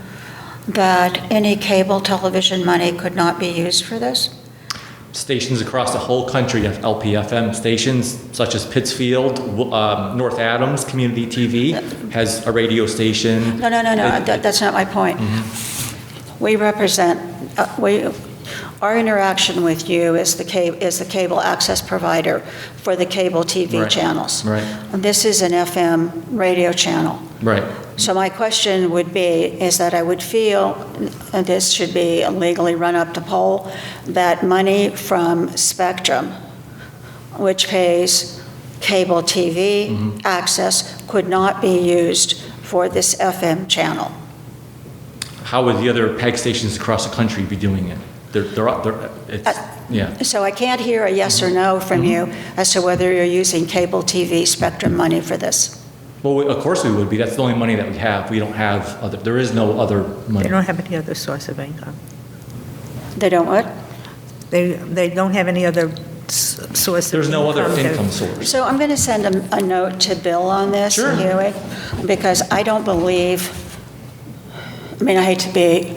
that any cable television money could not be used for this? Stations across the whole country have LPFM stations, such as Pittsfield, North Adams Community TV has a radio station. No, that's not my point. We represent, our interaction with you is the cable access provider for the cable TV channels. Right. And this is an FM radio channel. Right. So my question would be, is that I would feel, and this should be legally run up to poll, that money from Spectrum, which pays cable TV access, could not be used for this FM channel. How would the other PEG stations across the country be doing it? Yeah. So I can't hear a yes or no from you as to whether you're using cable TV Spectrum money for this. Well, of course we would be. That's the only money that we have. We don't have other, there is no other money. They don't have any other source of income. They don't what? They don't have any other source of There's no other to- income source. So I'm going to send a note to Bill on this, Sure. Huey, because I don't believe, I mean, I hate to be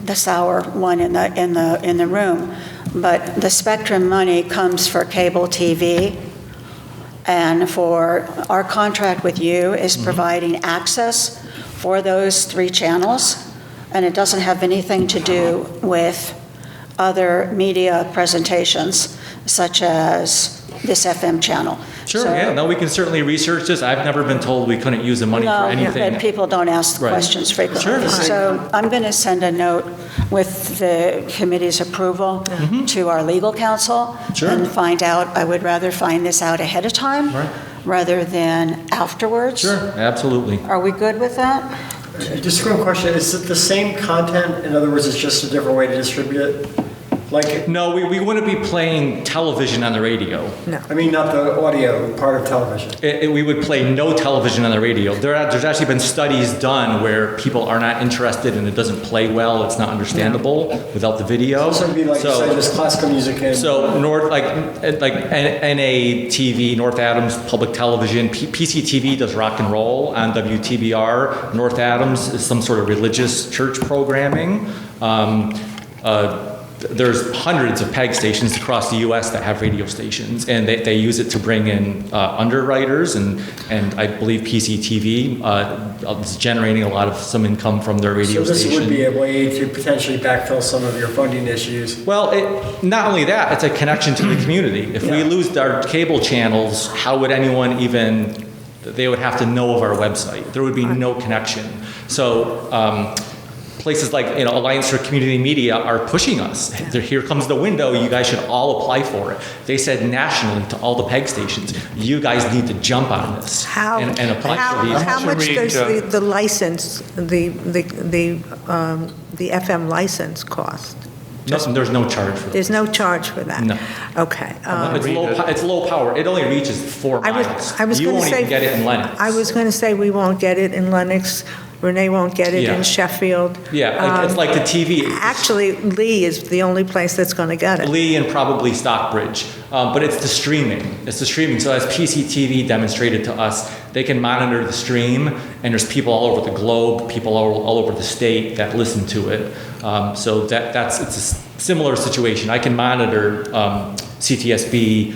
the sour one in the room, but the Spectrum money comes for cable TV, and for our contract with you is providing access for those 3 channels, and it doesn't have anything to do with other media presentations such as this FM channel. Sure, So- yeah, no, we can certainly research this. I've never been told we couldn't use the money for No, anything. but people don't ask Right. questions frequently. Sure. So I'm going to send a note with the committee's approval to our legal counsel Sure. and find out, I would rather find this out ahead of time Right. rather than afterwards. Sure, absolutely. Are we good with that? Just a quick question, is it the same content? In other words, it's just a different way to distribute it? Like, No, we wouldn't be playing television on the radio. No. I mean, not the audio part of television. We would play no television on the radio. There's actually been studies done where people are not interested and it doesn't play well, it's not understandable without the video. So it'd be like, say, just classical music and... So like NA TV, North Adams Public Television, PCTV does rock and roll on WTBR. North Adams is some sort of religious church programming. There's hundreds of PEG stations across the U.S. that have radio stations, and they use it to bring in underwriters, and I believe PCTV is generating a lot of some income from their radio station. So this would be a way to potentially backfill some of your funding issues. Well, not only that, it's a connection to the community. If we lose our cable channels, how would anyone even, they would have to know of our website. There would be no connection. So places like Alliance for Community Media are pushing us. Here comes the window, you guys should all apply for it. They said nationally to all the PEG stations, you guys need to jump on this and apply for these. How much does the license, the FM license cost? There's no charge for that. There's no charge for that? No. Okay. It's low power. It only reaches 4 miles. You won't even get it in Lennox. I was going to say we won't get it in Lennox. Renee won't get it in Sheffield. Yeah, it's like the TV. Actually, Lee is the only place that's going to get it. Lee and probably Stockbridge. But it's the streaming. It's the streaming. So as PCTV demonstrated to us, they can monitor the stream, and there's people all over the globe, people all over the state that listen to it. So it's a similar situation. I can monitor CTSB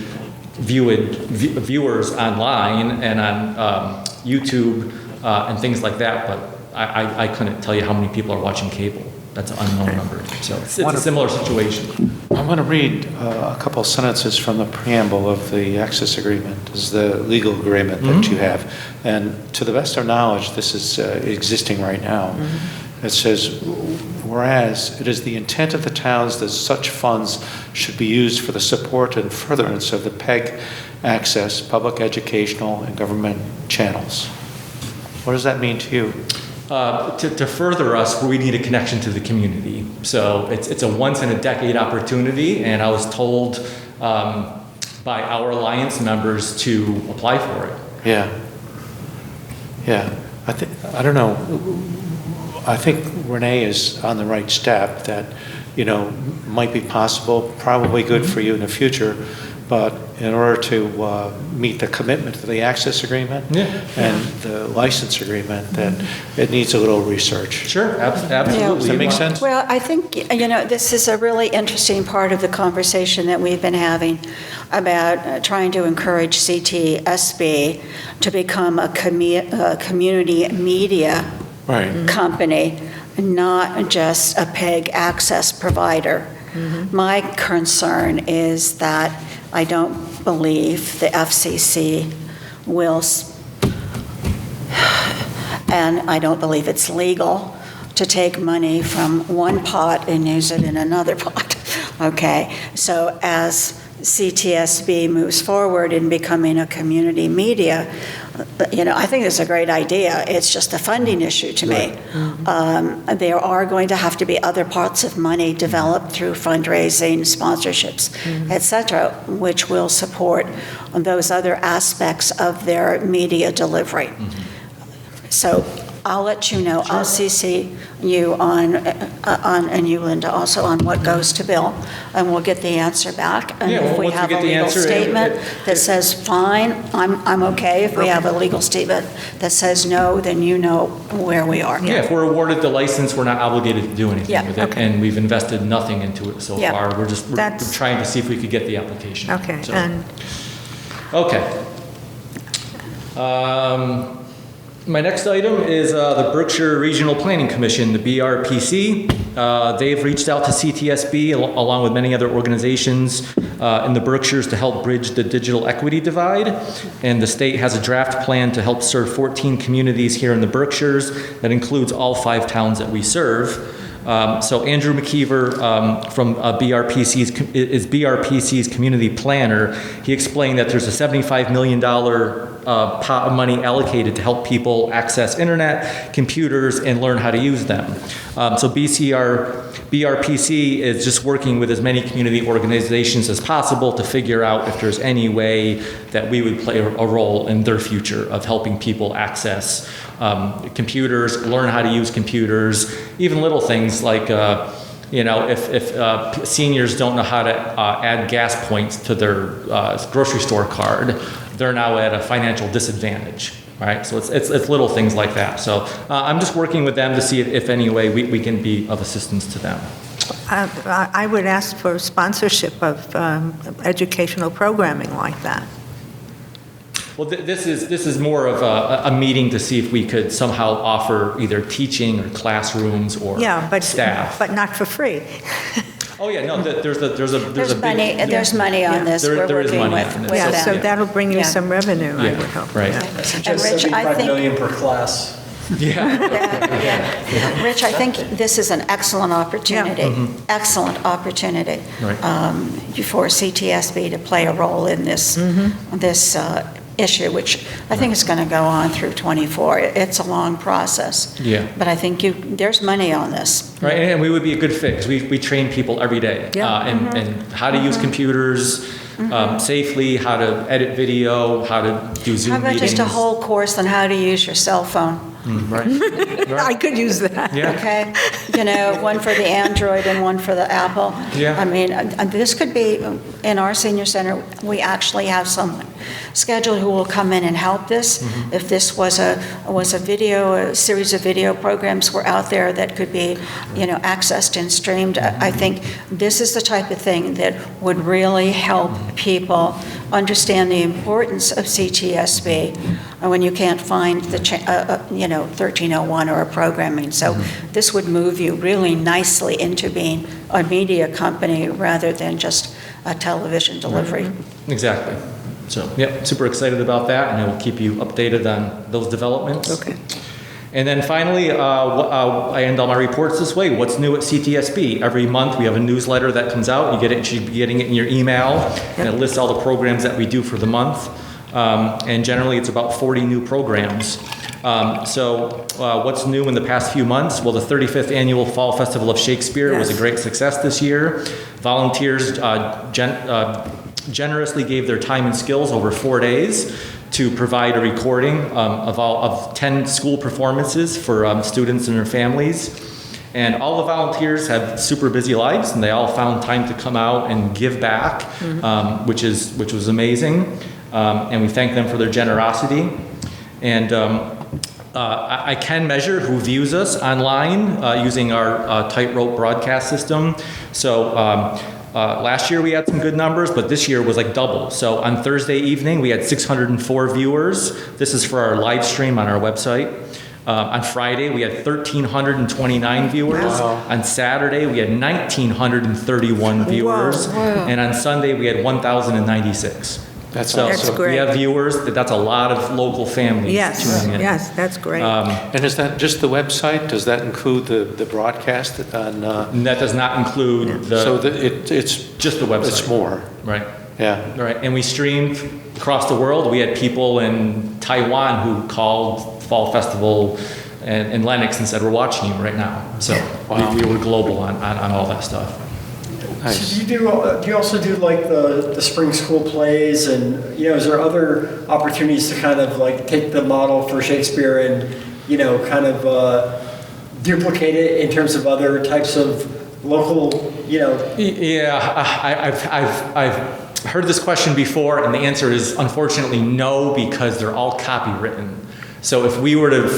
viewers online and on YouTube and things like that, but I couldn't tell you how many people are watching cable. That's an unknown number. So it's a similar situation. I want to read a couple sentences from the preamble of the access agreement. This is the legal agreement that you have. And to the best of knowledge, this is existing right now. It says, whereas it is the intent of the towns that such funds should be used for the support and furtherance of the PEG access, public educational, and government channels. What does that mean to you? To further us, we need a connection to the community. So it's a once-in-a-decade opportunity, and I was told by our Alliance members to apply for it. Yeah. I don't know. I think Renee is on the right step that, might be possible, probably good for you in the future. But in order to meet the commitment to the access agreement and the license agreement, that it needs a little research. Sure, absolutely. Does that make sense? Well, I think, this is a really interesting part of the conversation that we've been having about trying to encourage CTSB to become a community media company, not just a PEG access provider. My concern is that I don't believe the FCC will, and I don't believe it's legal to take money from one pot and use it in another pot, okay? So as CTSB moves forward in becoming a community media, I think it's a great idea. It's just a funding issue to me. There are going to have to be other parts of money developed through fundraising, sponsorships, et cetera, which will support those other aspects of their media delivery. So I'll let you know. I'll CC you on, and you, Linda, also on what goes to Bill, and we'll get the answer back. And if we have a legal statement that says fine, I'm okay. If we have a legal statement that says no, then you know where we are. Yeah, if we're awarded the license, we're not obligated to do anything with it, and we've invested nothing into it so far. We're trying to see if we could get the application. Okay. So. Okay. My next item is the Berkshire Regional Planning Commission, the BRPC. They've reached out to CTSB along with many other organizations in the Berkshires to help bridge the digital equity divide. And the state has a draft plan to help serve 14 communities here in the Berkshires that includes all 5 towns that we serve. So Andrew McKeever from BRPC's community planner. He explained that there's a $75 million pot of money allocated to help people access internet, computers, and learn how to use them. So BRPC is just working with as many community organizations as possible to figure out if there's any way that we would play a role in their future of helping people access computers, learn how to use computers, even little things like if seniors don't know how to add gas points to their grocery store card, they're now at a financial disadvantage, right? So it's little things like that. So I'm just working with them to see if any way we can be of assistance to them. I would ask for sponsorship of educational programming like that. Well, this is more of a meeting to see if we could somehow offer either teaching or classrooms or staff. But not for free. Oh yeah, no. There's a money. There's money on this. There We're is working money with on this. them. So that'll bring you some revenue, I would hope. Right. And Rich, I think $million per class. Rich, I think this is an excellent opportunity. Excellent opportunity for CTSB to play a role in this issue, which I think is going to go on through 24. It's a long process. Yeah. But I think there's money on this. Right, and we would be a good fit because we train people every day and how to use computers safely, how to edit video, how to do Zoom How about meetings. just a whole course on how to use your cell phone? Right. I could use that. Yeah. Okay, one for the Android and one for the Apple. Yeah. I mean, this could be, in our senior center, we actually have someone scheduled who will come in and help this. If this was a series of video programs were out there that could be, accessed and streamed, I think this is the type of thing that would really help people understand the importance of CTSB when you can't find the 1301 or a programming. So this would move you really nicely into being a media company rather than just a television delivery. Exactly. So, super excited about that, and I will keep you updated on those developments. Okay. And then finally, I end all my reports this way. What's new at CTSB? Every month we have a newsletter that comes out. You should be getting it in your email, and it lists all the programs that we do for the month. And generally it's about 40 new programs. So what's new in the past few months? Well, the 35th Annual Fall Festival of Shakespeare was a great success this year. Volunteers generously gave their time and skills over 4 days to provide a recording of 10 school performances for students and their families. And all the volunteers have super busy lives, and they all found time to come out and give back, which was amazing. And we thank them for their generosity. And I can measure who views us online using our Tightrope broadcast system. So last year we had some good numbers, but this year was like double. So on Thursday evening we had 604 viewers. This is for our live stream on our website. On Friday we had 1,329 viewers. Wow. On Saturday we had 1,931 viewers. Whoa. And on Sunday we had 1,096. That's So That's great. we have viewers. That's a lot of local families tuning in. Yes, that's great. And is that just the website? Does that include the broadcast on? And that does not include it's just the website. It's more. Right. Yeah. Right. And we streamed across the world. We had people in Taiwan who called Fall Festival and Lennox and said, "We're watching you right now." So we were global on all that stuff. Nice. So do you also do like the spring school plays, and is there other opportunities to kind of like take the model for Shakespeare and kind of duplicate it in terms of other types of local Yeah, I've heard this question before, and the answer is unfortunately no, because they're all copywritten. So if we were to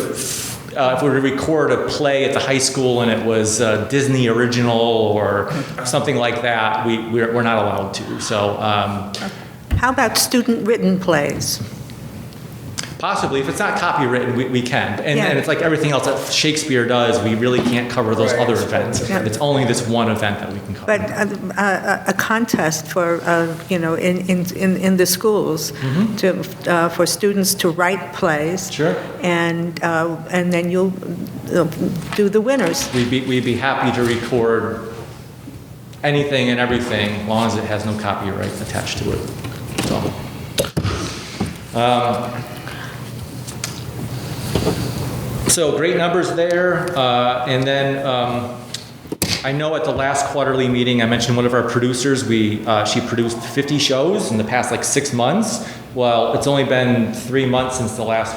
record a play at the high school and it was Disney original or something like that, we're not allowed to. So How about student-written plays? possibly, if it's not copywritten, we can. And it's like everything else that Shakespeare does, we really can't cover those other events. Yeah. It's only this one event that we can cover. But a contest for, in the schools for students to write plays. Sure. And then you'll do the winners. We'd be happy to record anything and everything, as long as it has no copyright attached to it. So. So great numbers there. And then I know at the last quarterly meeting, I mentioned one of our producers, she produced 50 shows in the past like 6 months. Well, it's only been 3 months since the last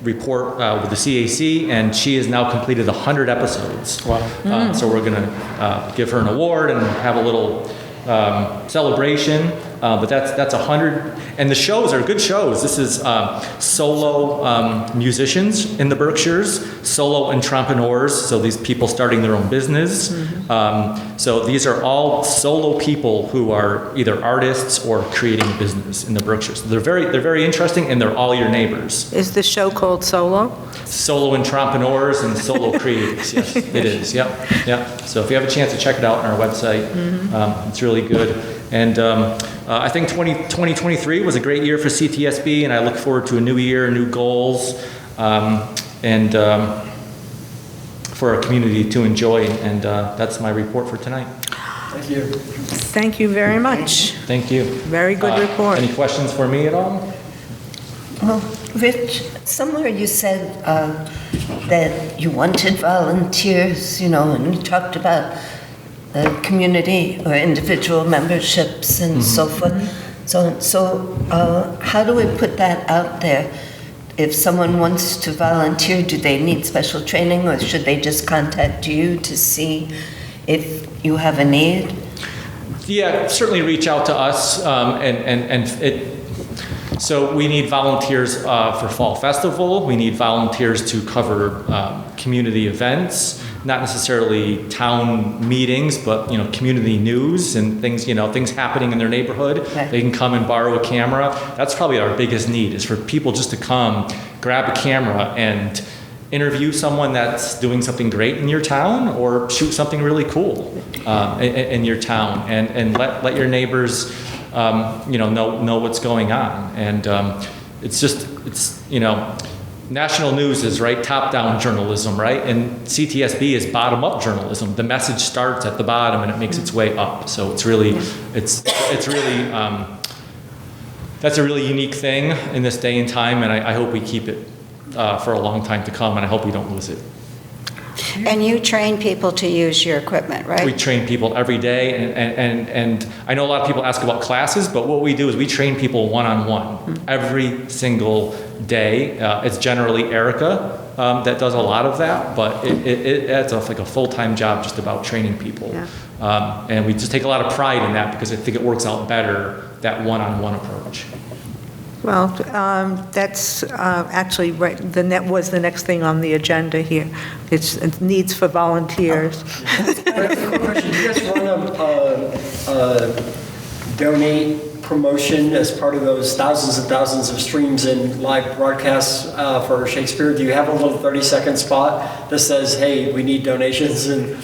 report with the CAC, and she has now completed 100 episodes. Wow. So we're going to give her an award and have a little celebration. But that's 100, and the shows are good shows. This is solo musicians in the Berkshires, solo entrepreneurs, so these people starting their own business. So these are all solo people who are either artists or creating a business in the Berkshires. They're very interesting, and they're all your neighbors. Is the show called Solo? Solo entrepreneurs and solo creatives. Yes, it is. Yep. So if you have a chance to check it out on our website, it's really good. And I think 2023 was a great year for CTSB, and I look forward to a new year, new goals, and for our community to enjoy. And that's my report for tonight. Thank you. Thank you very much. Thank you. Very good report. Any questions for me at all? Well, Rich, somewhere you said that you wanted volunteers, and you talked about community or individual memberships and so forth. So how do we put that out there? If someone wants to volunteer, do they need special training, or should they just contact you to see if you have a need? Yeah, certainly reach out to us, so we need volunteers for Fall Festival. We need volunteers to cover community events, not necessarily town meetings, but community news and things, things happening in their neighborhood. Right. They can come and borrow a camera. That's probably our biggest need, is for people just to come, grab a camera, and interview someone that's doing something great in your town, or shoot something really cool in your town, and let your neighbors know what's going on. And it's national news is top-down journalism, right? And CTSB is bottom-up journalism. The message starts at the bottom and it makes its way up. So it's really that's a really unique thing in this day and time, and I hope we keep it for a long time to come, and I hope we don't lose it. And you train people to use your equipment, right? We train people every day, and I know a lot of people ask about classes, but what we do is we train people one-on-one every single day. It's generally Erica that does a lot of that, but it's like a full-time job just about training people. Yeah. And we just take a lot of pride in that, because I think it works out better, that one-on-one approach. Well, that's actually right. That was the next thing on the agenda here. It's needs for volunteers. Quick question. Do you guys run a donate promotion as part of those thousands and thousands of streams and live broadcasts for Shakespeare? Do you have a little 30-second spot that says, "Hey, we need donations," and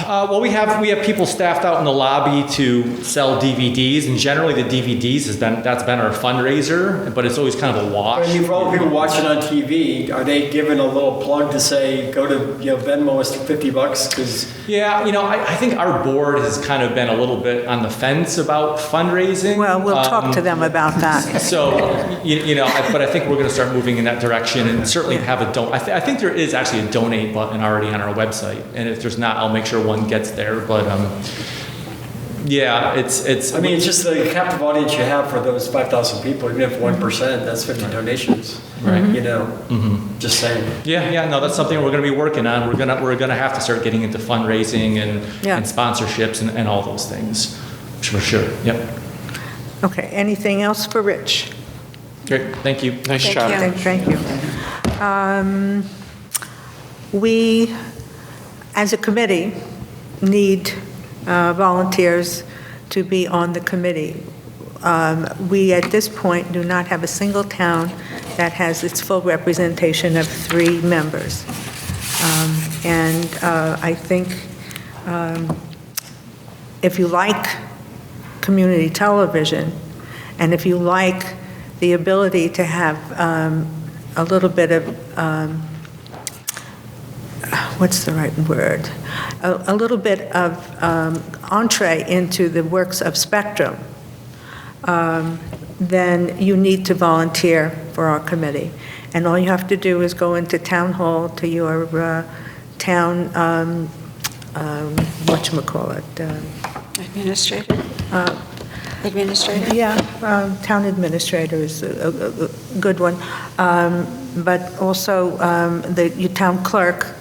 well, we have people staffed out in the lobby to sell DVDs, and generally the DVDs that's been our fundraiser, but it's always kind of a wash. I mean, for all the people watching on TV, are they given a little plug to say, go to Venmo us $50? Because I think our board has kind of been a little bit on the fence about fundraising. Well, we'll talk to them about that. So, but I think we're going to start moving in that direction, and certainly have a I think there is actually a donate button already on our website, and if there's not, I'll make sure one gets there. But it's. I mean, it's just the captive audience you have for those 5,000 people. Even if 1%, that's 50 donations. Right. Just saying. Yeah. No, that's something we're going to be working on. We're gonna have to start getting into fundraising and sponsorships and all those things, for sure. Yep. Okay. Anything else for Rich? Great. Thank you. Nice job. Thank you. We, as a committee, need volunteers to be on the committee. We, at this point, do not have a single town that has its full representation of 3 members. And I think if you like community television, and if you like the ability to have a little bit of, what's the right word? A little bit of entree into the works of Spectrum. then you need to volunteer for our committee. And all you have to do is go into town hall to your town, whatchamacallit, Administrator? Administrator? yeah, town administrator is a good one. But also your town clerk,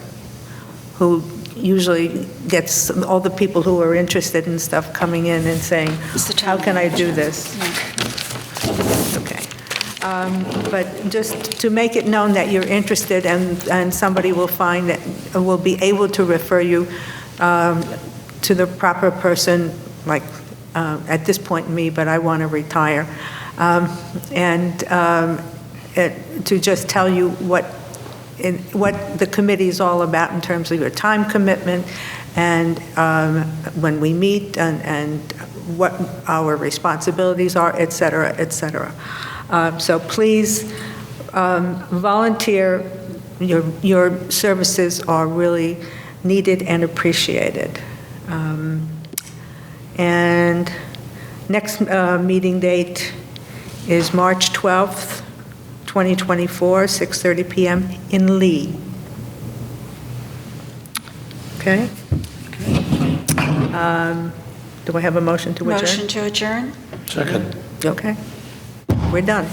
who usually gets all the people who are interested in stuff coming in and saying, It's the how town can I do manager. this? Okay. But just to make it known that you're interested, and somebody will find that, will be able to refer you to the proper person, like, at this point, me, but I want to retire. To just tell you what the committee is all about in terms of your time commitment, and when we meet, and what our responsibilities are, et cetera, et cetera. So please volunteer. Your services are really needed and appreciated. And next meeting date is March 12th, 2024, 6:30 p.m. in Lee. Okay? Do I have a motion to adjourn? Motion to adjourn? Second. Okay. We're done.